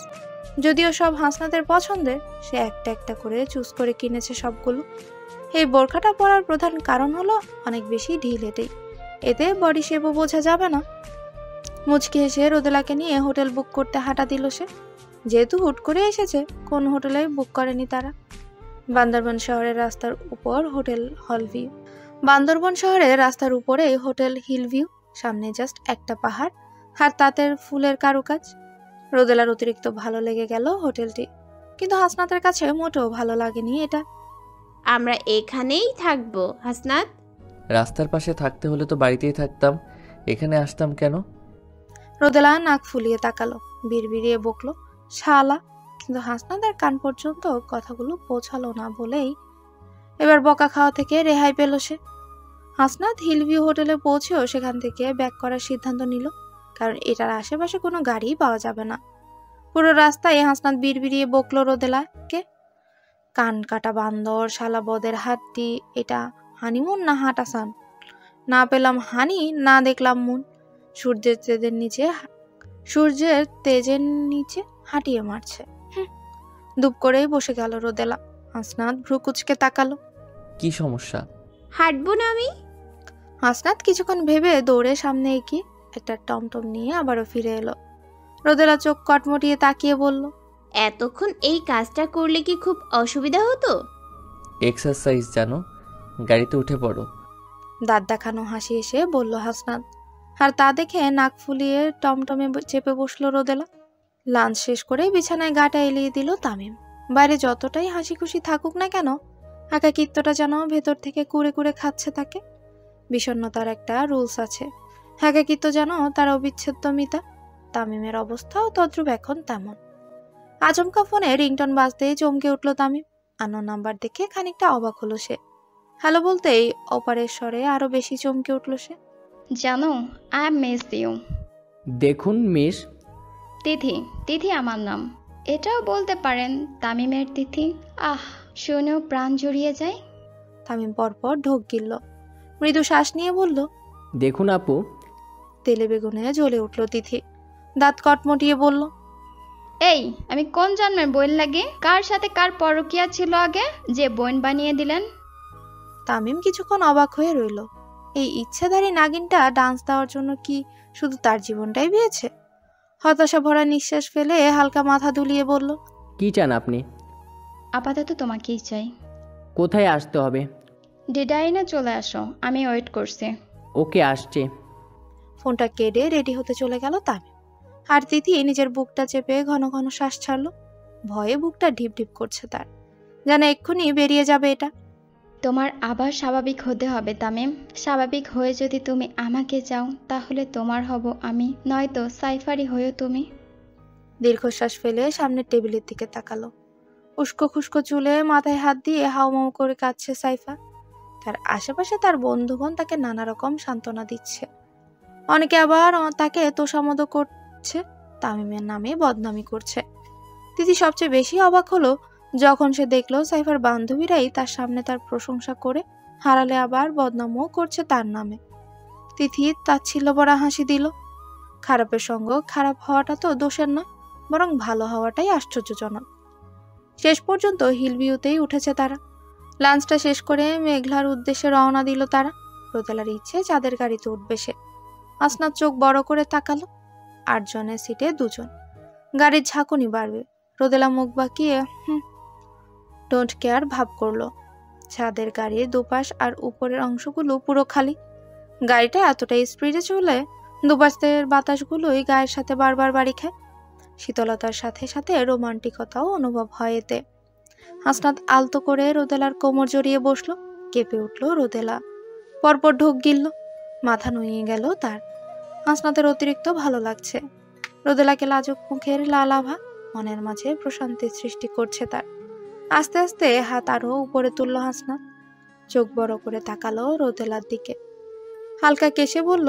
[SPEAKER 1] যদিও সব হাসনাতের পছন্দের, সে একটা একটা করে চুজ করে কিনেছে সবগুলো। এই বোরখাটা পরার প্রধান কারণ হলো অনেক বেশি ঢিল এতেই, এতে বডি শেপও বোঝা যাবে না। মুচকি হেসে রোদেলাকে নিয়ে হোটেল বুক করতে হাঁটা দিল সে। যেহেতু হুট করে এসেছে, কোন হোটেলে বুক করেনি তারা। বান্দরবান শহরের রাস্তার উপর হোটেল হলভিউ। বান্দরবান শহরের রাস্তার উপরে হোটেল হিল ভিউ। সামনে জাস্ট একটা পাহাড় আর তাতের ফুলের কারুকাজ। রোদেলার অতিরিক্ত ভালো লেগে গেল হোটেলটি, কিন্তু হাসনাতের কাছে মোটেও ভালো লাগেনি এটা।
[SPEAKER 4] আমরা এখানেই থাকবো হাসনাত।
[SPEAKER 3] রাস্তার পাশে থাকতে হলে তো বাড়িতেই থাকতাম, এখানে আসতাম কেন?
[SPEAKER 1] রোদেলা নাক ফুলিয়ে তাকালো, বিড়বিড়িয়ে বকলো শালা, কিন্তু হাসনাদের কান পর্যন্ত কথাগুলো পৌঁছালো না বলেই এবার বকা খাওয়া থেকে রেহাই পেল সে। হাসনাত হিলভিউ হোটেলে পৌঁছেও সেখান থেকে ব্যাক করার সিদ্ধান্ত নিল, কারণ এটার আশেপাশে কোনো গাড়ি পাওয়া যাবে না। পুরো রাস্তায় হাসনাত বিড়বিড়িয়ে বকলো রোদেলাকে, কান কাটা বান্দর, শালা বদের হাড্ডি, এটা হানিমুন না হাঁটাসান? না পেলাম হানি, না দেখলাম মুন। সূর্যের তেজের নিচে হাঁটিয়ে মারছে। দুপ করেই বসে গেল রোদেলা। হাসনাত ভ্রু কুচকে তাকালো।
[SPEAKER 3] কি সমস্যা?
[SPEAKER 4] হাঁটবো না আমি।
[SPEAKER 1] হাসনাত কিছুক্ষণ ভেবে দৌড়ে সামনে এগিয়ে একটা টমটম নিয়ে আবারও ফিরে এলো। রোদেলা চোখ কটমটিয়ে তাকিয়ে বলল,
[SPEAKER 4] এতক্ষণ এই কাজটা করলে কি খুব অসুবিধা হতো?
[SPEAKER 3] এক্সারসাইজ জানো, গাড়িতে উঠে পড়ো।
[SPEAKER 1] দাঁত দেখানো হাসি এসে বলল হাসনাত, আর তা দেখে নাক ফুলিয়ে টমটমে চেপে বসলো রোদেলা। লাঞ্চ শেষ করে বিছানায় গাটা এলিয়ে দিল তামিম। বাইরে যতটাই হাসি খুশি থাকুক না কেন, একাকিত্বটা যেন ভেতর থেকে কুড়ে কুড়ে খাচ্ছে তাকে। বিষণ্ণতার একটা রুলস আছে, একাকিত্ব যেন তার অবিচ্ছেদ্য মিতা। তামিমের অবস্থাও তদ্রূপ এখন তেমন। আচমকা ফোনে রিংটন বাজতেই চমকে উঠল তামিম। আননোন নাম্বার দেখে খানিকটা অবাক হলো সে। হ্যালো বলতেই অপারের স্বরে আরো বেশি চমকে উঠল সে।
[SPEAKER 8] জানো, আই মিস ইউ।
[SPEAKER 5] দেখুন মিস।
[SPEAKER 8] তিথি, তিথি আমার নাম। এটাও বলতে পারেন তামিমের তিথি। আহ, শুনেও প্রাণ জড়িয়ে যায়।
[SPEAKER 1] তামিম পরপর ঢোক গিলল, মৃদু শ্বাস নিয়ে বলল,
[SPEAKER 5] দেখুন আপু।
[SPEAKER 1] তেলে বেগুনে জ্বলে উঠল তিথি, দাঁত কটমটিয়ে বলল,
[SPEAKER 8] এই, আমি কোন জন্মের বোন লাগে? কার সাথে কার পরকিয়া ছিল আগে যে বোন বানিয়ে দিলেন?
[SPEAKER 1] তামিম কিছুক্ষণ অবাক হয়ে রইল। এই ইচ্ছাধারী নাগিনটা ডান্স দেওয়ার জন্য কি শুধু তার জীবনটাই বিয়েছে? হতাশা ভরা নিঃশ্বাস ফেলে হালকা মাথা দুলিয়ে বলল,
[SPEAKER 5] কি চান আপনি?
[SPEAKER 8] আপাতত তোমাকেই চাই।
[SPEAKER 5] কোথায় আসতে হবে?
[SPEAKER 8] ডিডাইনে চলে আসো, আমি ওয়েট করছি।
[SPEAKER 5] ওকে, আসছে।
[SPEAKER 1] ফোনটা কেটে রেডি হতে চলে গেল তামিম। আর তিথি নিজের বুকটা চেপে ঘন ঘন শ্বাস ছাড়ল। ভয়ে বুকটা ঢিপ ঢিপ করছে তার, যেন এক্ষুনি বেরিয়ে যাবে এটা।
[SPEAKER 8] তোমার আবার স্বাভাবিক হতে হবে তামিম। স্বাভাবিক হয়ে যদি তুমি আমাকে চাও, তাহলে তোমার হব আমি, নয়তো সাইফারি হয়েও তুমি।
[SPEAKER 1] দীর্ঘশ্বাস ফেলে সামনের টেবিলের দিকে তাকালো। উস্কো খুস্কো চুলে মাথায় হাত দিয়ে হাউমাউ করে কাঁদছে সাইফা। তার আশেপাশে তার বন্ধুগণ তাকে নানা রকম সান্ত্বনা দিচ্ছে। অনেকে আবার তাকে তোষামোদ করছে, তামিমের নামে বদনামি করছে। তিথি সবচেয়ে বেশি অবাক হলো যখন সে দেখলো সাইফার বান্ধবীরাই তার সামনে তার প্রশংসা করে হারালে আবার বদনামও করছে তার নামে। তিথি তাচ্ছিল্য ভরা হাসি দিল। খারাপের সঙ্গ খারাপ হওয়াটা তো দোষের নয়, বরং ভালো হওয়াটাই আশ্চর্যজনক। শেষ পর্যন্ত হিলভিউতেই উঠেছে তারা। লাঞ্চটা শেষ করে মেঘলার উদ্দেশ্যে রওনা দিল তারা। রোদেলার ইচ্ছে চাঁদের গাড়িতে উঠবে সে। হাসনাত চোখ বড় করে তাকালো। 8 জনের সিটে 2 জন। গাড়ির ঝাঁকুনি বাড়বে। রোদেলা মুখ বাঁকিয়ে ডোন্ট কেয়ার ভাব করলো। ছাদের গাড়ির দুপাশ আর উপরের অংশগুলো পুরো খালি। গাড়িটা এতটাই স্পিডে চলে দুপাশের বাতাসগুলোই গায়ের সাথে বারবার বাড়ি খায়। শীতলতার সাথে সাথে রোমান্টিকতাও অনুভব হয় এতে। হাসনাত আলতো করে রোদেলার কোমর জড়িয়ে বসলো। কেঁপে উঠল রোদেলা, পরপর ঢোক গিলল। মাথা নুয়ে গেল তার। হাসনাতের অতিরিক্ত ভালো লাগছে। রোদেলাকে লাজুক মুখের লাল আভা মনের মাঝে প্রশান্তির সৃষ্টি করছে তার। আস্তে আস্তে হাত আরো উপরে তুলল হাসনাত। চোখ বড় করে তাকালো রোদেলার দিকে, হালকা কেশে বলল,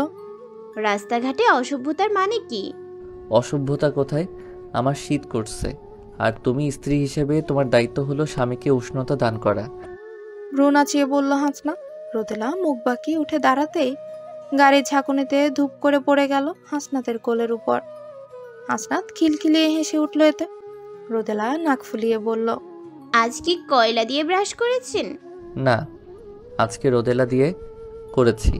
[SPEAKER 4] রাস্তাঘাটে অসভ্যতার মানে কি?
[SPEAKER 3] অসভ্যতা কোথায়? আমার শীত করছে, আর তুমি স্ত্রী হিসেবে তোমার দায়িত্ব হলো স্বামীকে উষ্ণতা দান করা।
[SPEAKER 1] ভ্রু নাচিয়ে বলল হাসনাত। রোদেলা মুখ বাঁকিয়ে উঠে দাঁড়াতেই গাড়ির ঝাঁকুনিতে ধূপ করে পড়ে গেল হাসনাতের কোলের উপর। হাসনাত খিলখিলিয়ে হেসে উঠল এতে। রোদেলা নাক ফুলিয়ে বলল,
[SPEAKER 4] আজ কি কয়লা দিয়ে ব্রাশ করেছেন?
[SPEAKER 3] না, আজকে রোদেলা দিয়ে করেছি।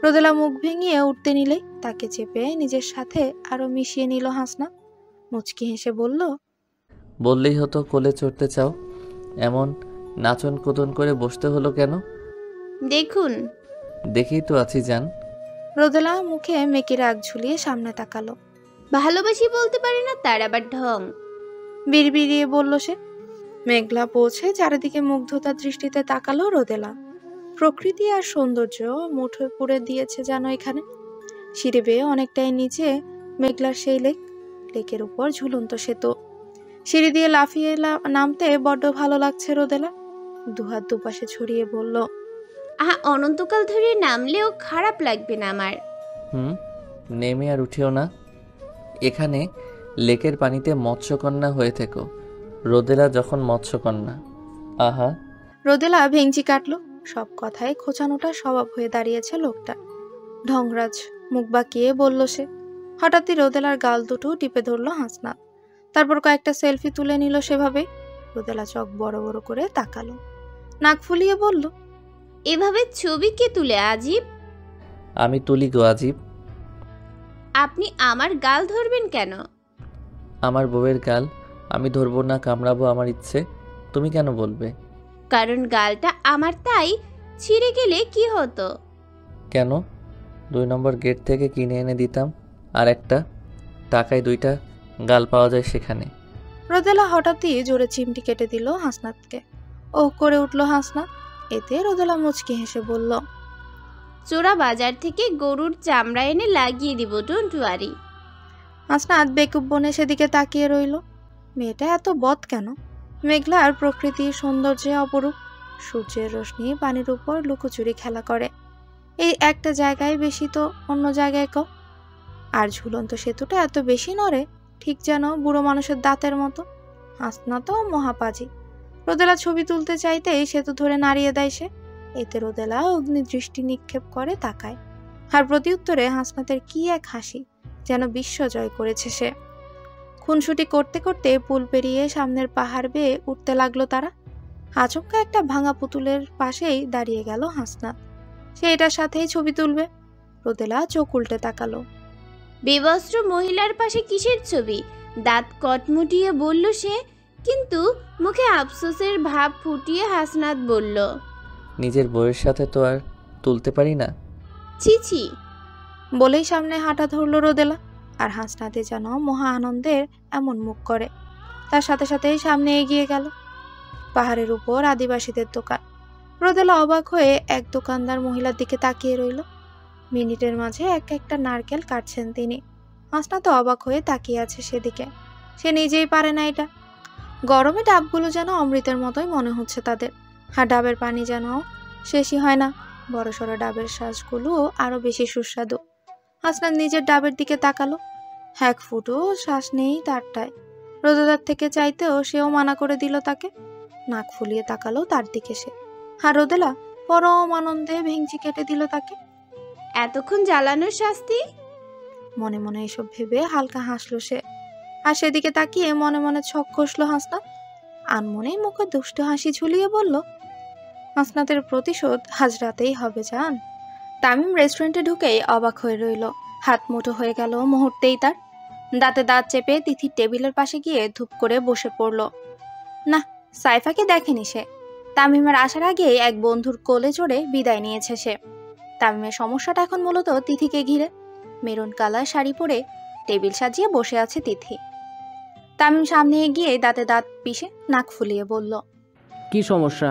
[SPEAKER 1] রোদেলা মুখ ভেঙিয়ে উঠতে নিলেই তাকে চেপে নিজের সাথে আরো মিশিয়ে নিল হাসনাত। মুচকি হেসে বলল,
[SPEAKER 3] বললেই হতো কোলে চড়তে চাও, এমন নাচন কোদন করে বসতে হলো কেন?
[SPEAKER 4] দেখুন।
[SPEAKER 3] দেখেই তো আছি জান।
[SPEAKER 1] রোদেলা মুখে মেকি রাগ ঝুলিয়ে সামনে তাকালো।
[SPEAKER 4] ভালোবাসি বলতে পারে না, তার আবার ঢং।
[SPEAKER 1] বিড়বিড়িয়ে বলল সে। মেঘলা পৌঁছে চারিদিকে মুগ্ধতার দৃষ্টিতে তাকালো রোদেলা। প্রকৃতি আর সৌন্দর্য মুঠোয় পুরে দিয়েছে যেন এখানে। সিঁড়ি বেয়ে অনেকটাই নিচে মেঘলার সেই লেকের উপর ঝুলন্ত সেতু। সিঁড়ি দিয়ে লাফিয়ে নামতে বড্ড ভালো লাগছে রোদেলা। দুহাত দুপাশে ছড়িয়ে বলল,
[SPEAKER 4] অনন্তকাল ধরে নামলেও খারাপ লাগবে না আমার।
[SPEAKER 3] নেমে আর উঠিও না। এখানে লেকের পানিতে মৎস্যকন্যা হয়ে থেকো। রোদেলা যখন মৎস্যকন্যা। আহা।
[SPEAKER 1] রোদেলা ভেঙচি কাটলো। সব কথায় খোঁচানোটা স্বভাব হয়ে দাঁড়িয়েছে লোকটা। ঢংরাজ মুখ বাঁকিয়ে বলল সে। হঠাৎই রোদেলার গাল দুটো টিপে ধরলো হাসনাত। তারপর কয়েকটা সেলফি তুলে নিল সেভাবে। রোদেলা চোখ বড় বড় করে তাকালো, নাক ফুলিয়ে বলল,
[SPEAKER 4] এভাবে ছবি কে তুলে আজিব?
[SPEAKER 3] আমি তুলি গো আজিব।
[SPEAKER 4] আপনি আমার গাল ধরবেন কেন?
[SPEAKER 3] আমার বউয়ের গাল আমি ধরবো না, কামড়াবো আমার ইচ্ছে। তুমি কেন বলবে?
[SPEAKER 4] কারণ গালটা আমার, তাই ছিঁড়ে গেলে কি হতো?
[SPEAKER 3] কেন? 2 নম্বর গেট থেকে কিনে এনে দিতাম। আর একটা টাকায় 2টা গাল পাওয়া যায় সেখানে।
[SPEAKER 1] রোদেলা হঠাৎই জোরে চিমটি কেটে দিল হাসনাতকে। ও করে উঠল হাসনাত। এতে রোদেলা মুচকি হেসে বলল,
[SPEAKER 4] চোরা বাজার থেকে গরুর চামড়া এনে লাগিয়ে দিব, ডোন্ট ওয়ারি।
[SPEAKER 1] হাসনাত বেকুব বনে সেদিকে তাকিয়ে রইল। মেয়েটা এত বদ কেন? মেঘলার প্রকৃতির সৌন্দর্যে অপরূপ। সূর্যের রশ্মি পানির উপর লুকোচুরি খেলা করে। এই একটা জায়গায় বেশি তো অন্য জায়গায় কম। আর ঝুলন্ত সেতুটা এত বেশি নড়ে, ঠিক যেন বুড়ো মানুষের দাঁতের মতো। হাসনাতও মহাপাজি। রোদেলা ছবি তুলতে চাইতেই সেতু ধরে নাড়িয়ে দেয় সে। এতে রোদেলা অগ্নি দৃষ্টি নিক্ষেপ করে তাকায়। আর প্রতি উত্তরে হাসনাতের কি এক হাসি, যেন বিশ্ব জয় করেছে সে। খুনসুটি করতে করতে পুল পেরিয়ে সামনের পাহাড় বেয়ে উঠতে লাগলো তারা। আচমকা একটা ভাঙা পুতুলের পাশেই দাঁড়িয়ে গেল হাসনাত। সে এটার সাথেই ছবি তুলবে। রোদেলা চোখ উল্টে তাকালো।
[SPEAKER 4] বেবস্ত্র মহিলার পাশে কিসের ছবি? দাঁত কটমুটিয়ে বলল সে, কিন্তু মুখে আফসোসের ভাব ফুটিয়ে হাসনাত বলল,
[SPEAKER 3] নিজের বউয়ের সাথে তো আর তুলতে পারি না।
[SPEAKER 4] ছি ছি।
[SPEAKER 1] বলেই সামনে হাঁটা ধরল রোদেলা। আর হাসনাতে যেন মহা আনন্দের এমন মুখ করে। তার সাথে সাথেই সামনে এগিয়ে গেল। পাহাড়ের উপর আদিবাসীদের দোকান। রোদেলা অবাক হয়ে এক দোকানদার মহিলার দিকে তাকিয়ে রইল। মিনিটের মাঝে একটা নারকেল কাটছেন তিনি। হাসনাত অবাক হয়ে তাকিয়ে আছে সেদিকে। সে নিজেই পারে না এটা। গরমে ডাবগুলো যেন অমৃতের মতোই মনে হচ্ছে তাদের। আর ডাবের পানি যেন শেষই হয় না। বড়সড় ডাবের শ্বাসগুলো আরো বেশি সুস্বাদু। হাসনাত নিজের ডাবের দিকে তাকালো। 1 ফুটও শ্বাস নেই তারটায়। রোদেলার থেকে চাইতেও সেও মানা করে দিল তাকে। নাক ফুলিয়ে তাকালো তার দিকে সে। আর রোদেলা পরম আনন্দে ভেঙচি কেটে দিল তাকে।
[SPEAKER 4] এতক্ষণ জ্বালানোর শাস্তি?
[SPEAKER 1] মনে মনে এসব ভেবে হালকা হাসলো সে। আর সেদিকে তাকিয়ে মনে মনে ছক কষলো হাসনাত। আনমনেই মুখে দুষ্টু হাসি ঝুলিয়ে বলল, হাসনাতের প্রতিশোধ আজ রাতেই হবে জান। তামিম রেস্টুরেন্টে ঢুকেই অবাক হয়ে রইল। হাত মুঠো হয়ে গেল মুহূর্তেই তার। দাঁতে দাঁত চেপে তিথির টেবিলের পাশে গিয়ে ধূপ করে বসে পড়ল। না, সাইফাকে দেখেনি সে। তামিমের আসার আগেই এক বন্ধুর কোলে চড়ে বিদায় নিয়েছে সে। তামিমের সমস্যাটা এখন মূলত তিথিকে ঘিরে। মেরুন কালার শাড়ি পরে টেবিল সাজিয়ে বসে আছে তিথি। তামিম সামনে এগিয়ে দাঁতে দাঁত পিষে নাক ফুলিয়ে বলল,
[SPEAKER 5] কি সমস্যা?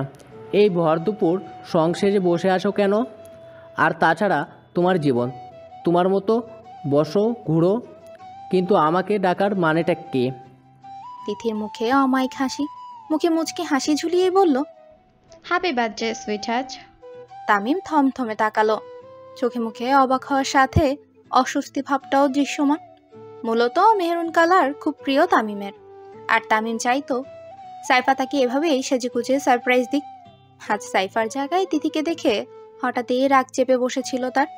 [SPEAKER 5] এই ভর দুপুর সংসেজে বসে আছো কেন? আর তাছাড়া তোমার জীবন, তোমার মতো বসো ঘুরো, কিন্তু আমাকে ডাকার মানেটা কে?
[SPEAKER 1] তিথির মুখে অমায়িক হাসি। মুখে মুচকি হাসি ঝুলিয়ে বলল,
[SPEAKER 8] হ্যাপি বার্থডে সুইটহার্ট।
[SPEAKER 1] তামিম থমথমে তাকালো। চোখে মুখে অবাক হওয়ার সাথে অস্বস্তি ভাবটাও দৃশ্যমান। মূলত মেহরুন কালার খুব প্রিয় তামিমের। আর তামিম চাইতো সাইফা তাকে এভাবেই সেজেগুজে সারপ্রাইজ দিক। আজ সাইফার জায়গায় তিথিকে দেখে হঠাৎই রাগ চেপে বসেছিল তার।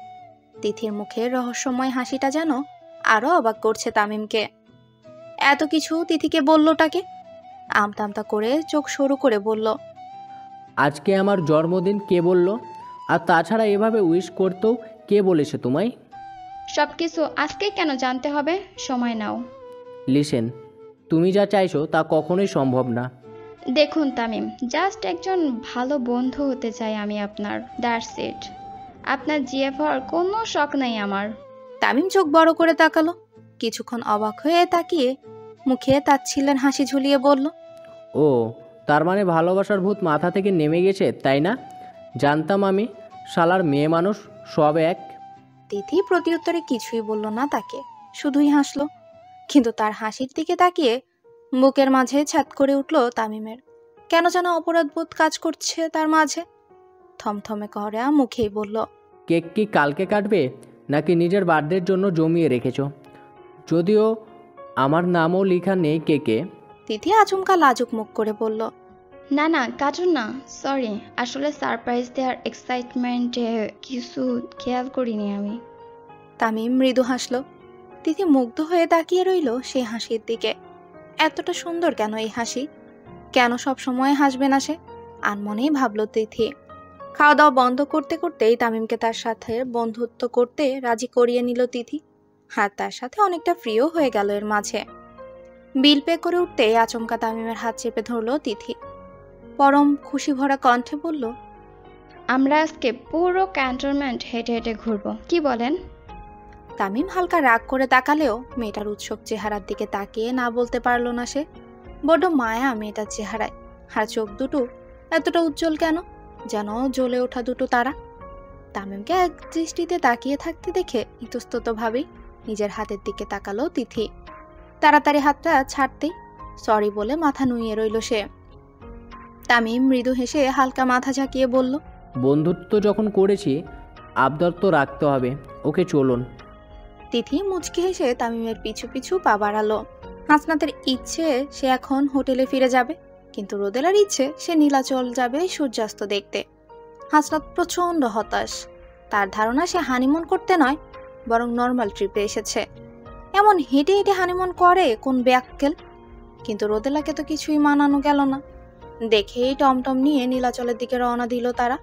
[SPEAKER 1] তিথির মুখের রহস্যময় হাসিটা যেন আরো অবাক করছে তামিমকে। এত কিছু তিথিকে বললোটাকে? আমতা আমতা করে চোখ সরু করে বলল,
[SPEAKER 5] আজকে আমার জন্মদিন কে বলল? আর তাছাড়া এভাবে উইশ করতেও কে বলেছে তোমায়?
[SPEAKER 8] সব কিছু আজকে কেন জানতে হবে? সময় নাও।
[SPEAKER 5] লিসেন, তুমি যা চাইছো তা কখনোই সম্ভব না।
[SPEAKER 8] দেখুন তামিম, জাস্ট একজন ভালো বন্ধু হতে চাই আমি আপনার, দ্যাটস ইট। আপনার জিএফ হওয়ার কোনো শখ নাই আমার।
[SPEAKER 1] তামিম চোখ বড় করে তাকালো। কিছুক্ষণ অবাক হয়ে তাকিয়ে মুখে তাচ্ছিলেন হাসি ঝুলিয়ে বলল,
[SPEAKER 5] ও, তার মানে ভালোবাসার ভূত মাথা থেকে নেমে গেছে, তাই না? জানতাম আমি, শালার মেয়ে মানুষ সব এক।
[SPEAKER 1] তিথি প্রত্যুত্তরে কিছুই বলল না তাকে, শুধুই হাসলো। কিন্তু তার হাসির দিকে তাকিয়ে বুকের মাঝে ছ্যাদ করে উঠল তামিমের। কেন যেন অপরাধবোধ কাজ করছে তার মাঝে। থমথমে করা মুখেই বলল,
[SPEAKER 5] কেক কি কালকে কাটবে নাকি নিজের বার্থডের জন্য জমিয়ে রেখেছো? যদিও আমার নামও লেখা নেই কেকে।
[SPEAKER 1] তিথি আচমকা লাজুক মুখ করে বলল,
[SPEAKER 8] না না কাটুন না, সরি, আসলে সারপ্রাইজ দেওয়ার এক্সাইটমেন্টে কিছু খেয়াল করিনি আমি।
[SPEAKER 1] তামিম মৃদু হাসল। তিথি মুগ্ধ হয়ে তাকিয়ে রইল সেই হাসির দিকে। এতটা সুন্দর কেন এই হাসি? কেন সব সময় হাসবে না সে? আনমনেই ভাবল তিথি। খাওয়া দাওয়া বন্ধ করতে করতেই তামিমকে তার সাথে বন্ধুত্ব করতে রাজি করিয়ে নিল তিথি। আর তার সাথে অনেকটা ফ্রিও হয়ে গেল এর মাঝে। বিল পে করে উঠতেই আচমকা তামিমের হাত চেপে ধরল তিথি। পরম খুশি ভরা কণ্ঠে বলল,
[SPEAKER 8] আমরা আজকে পুরো ক্যান্টনমেন্ট হেঁটে হেঁটে ঘুরবো, কি বলেন?
[SPEAKER 1] তামিম হালকা রাগ করে তাকালেও মেয়েটার উৎসুক চেহারার দিকে তাকিয়ে না বলতে পারল না সে। বড্ড মায়া মেয়েটার চেহারায়। আর চোখ দুটো এতটা উজ্জ্বল কেন, যেন জ্বলে ওঠা দুটো তারা। তামিমকে এক দৃষ্টিতে তাকিয়ে থাকতে দেখে ইতস্তত ভাবেই নিজের হাতের দিকে তাকালো তিথি। তাড়াতাড়ি হাতটা ছাড়তেই সরি বলে মাথা নুইয়ে রইল সে। তামিম মৃদু হেসে হালকা মাথা ঝাঁকিয়ে বলল,
[SPEAKER 5] বন্ধুত্ব যখন করেছি আবদার তো রাখতে হবে, ওকে চলুন।
[SPEAKER 1] তিথি মুচকি হেসে তামিমের পিছু পিছু পা বাড়ালো। হাসনাতের ইচ্ছে সে এখন হোটেলে ফিরে যাবে, কিন্তু রোদেলার ইচ্ছে সে নীলাচল যাবে সূর্যাস্ত দেখতে। হাসনাত প্রচন্ড হতাশ। তার ধারণা সে হানিমুন করতে নয়, বরং নর্মাল ট্রিপে এসেছে। এমন হেঁটে হেঁটে হানিমুন করে কোন ব্যাক্কেল? কিন্তু রোদেলাকে তো কিছুই মানানো গেল না। দেখেই টমটম নিয়ে নীলাচলের দিকে রওনা দিল তারা।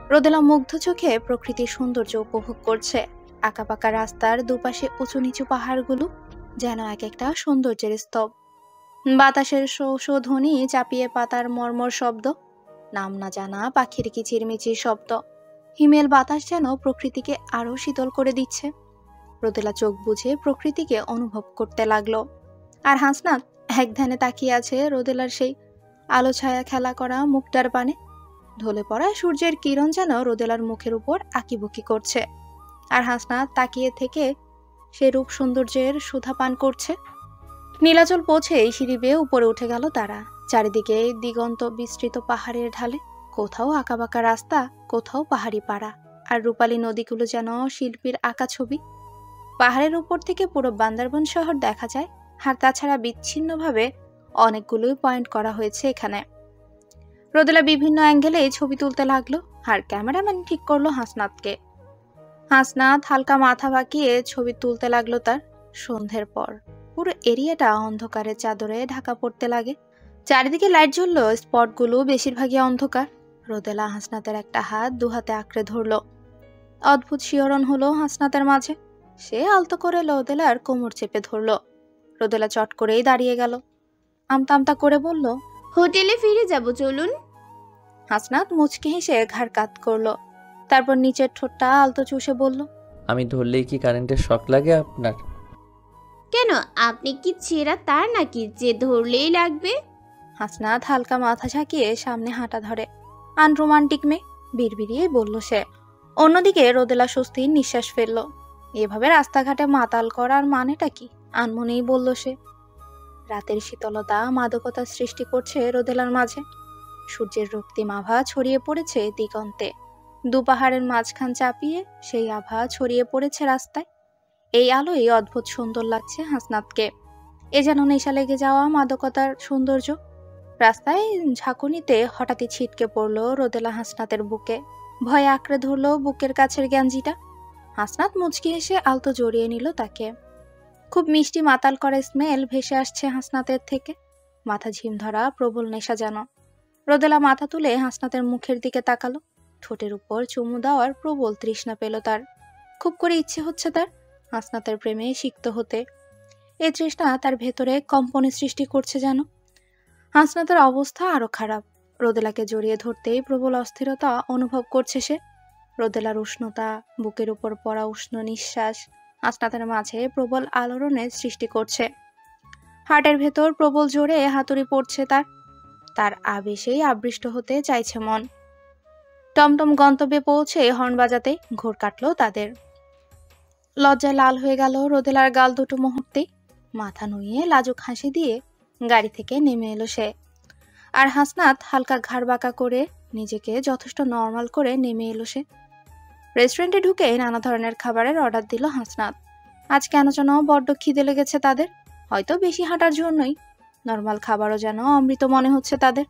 [SPEAKER 1] রোদেলা মুগ্ধ চোখে প্রকৃতির সৌন্দর্য উপভোগ করছে। আঁকাপাকা রাস্তার দুপাশে উঁচু নিচু পাহাড়গুলো যেন এক একটা সৌন্দর্যের স্তব। বাতাসের শো ধ্বনি, চাপিয়ে পাতার মর্মর শব্দ, নাম না জানা পাখির কিচিরমিচির শব্দ। হিমেল বাতাস যেন প্রকৃতিকে আরো শীতল করে দিচ্ছে। রোদেলা চোখ বুঝে প্রকৃতিকে অনুভব করতে লাগলো। আর হাসনাত এক ধ্যানে তাকিয়ে আছে রোদেলার সেই আলো ছায়া খেলা করা মুখটার পানে। ঢলে পড়া সূর্যের কিরণ যেন রোদেলার মুখের উপর আঁকিবুকি করছে। আর হাসনাত তাকিয়ে থেকে সে রূপ সৌন্দর্যের সুধা পান করছে। নীলাচল পৌঁছেই সিঁড়ি বেয়ে উপরে উঠে গেল তারা। চারিদিকে দিগন্ত বিস্তৃত পাহাড়ের ঢালে, কোথাও আঁকাবাঁকা রাস্তা, কোথাও পাহাড়ি পাড়া, আর রূপালী নদীগুলো যেন শিল্পীর আঁকা ছবি। পাহাড়ের উপর থেকে পুরো বান্দরবন শহর দেখা যায়। আর তাছাড়া বিচ্ছিন্নভাবে অনেকগুলোই পয়েন্ট করা হয়েছে এখানে। রোদেলা বিভিন্ন অ্যাঙ্গেলে ছবি তুলতে লাগলো, আর ক্যামেরাম্যান ঠিক করলো হাসনাতকে। হাসনাত হালকা মাথা বাঁকিয়ে ছবি তুলতে লাগলো তার। সন্ধ্যের পর পুরো এরিয়াটা অন্ধকারের চাদরে ঢাকা পড়তে লাগে। চারিদিকে লাইট জ্বললো, স্পটগুলো বেশিরভাগই অন্ধকার। রোদেলা হাসনাতের একটা হাত দু হাতে আঁকড়ে ধরল। অদ্ভুত শিহরণ হলো হাসনাতের মাঝে। সে আলতো করে রোদেলার কোমর চেপে ধরল। রোদেলা চট করেই দাঁড়িয়ে গেল। আমতা আমতা করে বলল,
[SPEAKER 4] হোটেলে ফিরে যাব, চলুন।
[SPEAKER 1] হাসনাত মুচকি হেসে ঘাড় কাত করলো। তারপর নিচের ঠোঁটটা আলতো চুষে বলল,
[SPEAKER 3] আমি ধরলেই কি কারেন্টের শক লাগে আপনার?
[SPEAKER 4] কেন, আপনি কি ছেঁড়া তার নাকি যে ধরলেই লাগবে?
[SPEAKER 1] হাসনাত হালকা মাথা ঝাঁকিয়ে সামনে হাঁটা ধরে। আনরোমান্টিক মেয়ে, বিড়বিড়িয়ে বলল সে। অন্যদিকে রোদেলা স্বস্তির নিঃশ্বাস ফেলল। এভাবে রাস্তাঘাটে মাতাল করার মানেটা কি? আনমনেই বলল সে। রাতের শীতলতা মাদকতা সৃষ্টি করছে রোদেলার মাঝে। সূর্যের রক্তিম আভা ছড়িয়ে পড়েছে দিগন্তে। দুপাহাড়ের মাঝখান চাপিয়ে সেই আভা ছড়িয়ে পড়েছে রাস্তায়। এই আলোয় অদ্ভুত সুন্দর লাগছে হাসনাতকে। এ যেন নেশা লেগে যাওয়া মাদকতার সৌন্দর্য। রাস্তায় ঝাঁকুনিতে হঠাৎই ছিটকে পড়ল রোদেলা হাসনাতের বুকে। ভয়ে আঁকড়ে ধরল বুকের কাছের গ্যাঞ্জিটা। হাসনাত মুচকি হেসে আলতো জড়িয়ে নিল তাকে। খুব মিষ্টি মাতাল করা স্মেল ভেসে আসছে হাসনাতের থেকে। মাথা ঝিম ধরা প্রবল নেশা যেন। রোদেলা মাথা তুলে হাসনাতের মুখের দিকে তাকালো। ঠোঁটের উপর চুমু দেওয়ার প্রবল তৃষ্ণা পেল তার। খুব করে ইচ্ছে হচ্ছে তার হাসনাতের প্রেমে সিক্ত হতে। এই তৃষ্ণা তার ভেতরে কম্পনের সৃষ্টি করছে যেন। হাসনাতের অবস্থা আরো খারাপ। রোদেলাকে জড়িয়ে ধরতেই প্রবল অস্থিরতা অনুভব করছে সে। রোদেলার উষ্ণতা, বুকের উপর পড়া উষ্ণ নিঃশ্বাস হাসনাতের মাঝে প্রবল আলোড়নের সৃষ্টি করছে। হার্টের ভেতর প্রবল জোরে হাতুড়ি পড়ছে তার। তার আবেশেই আবৃষ্ট হতে চাইছে মন। টমটম গন্তব্যে পৌঁছে হর্ন বাজাতে ঘোর কাটল তাদের। লজ্জায় লাল হয়ে গেল রোদেলার গাল দুটো মুহূর্তে। মাথা নুইয়ে লাজুক হাসি দিয়ে গাড়ি থেকে নেমে এলো সে। আর হাসনাত হালকা ঘাড় বাঁকা করে নিজেকে যথেষ্ট নর্মাল করে নেমে এলো সে। রেস্টুরেন্টে ঢুকে নানা ধরনের খাবারের অর্ডার দিল হাসনাত। আজ কেন যেন বড্ড খিদে লেগেছে তাদের, হয়তো বেশি হাঁটার জন্যই। নর্মাল খাবারও যেন অমৃত মনে হচ্ছে তাদের।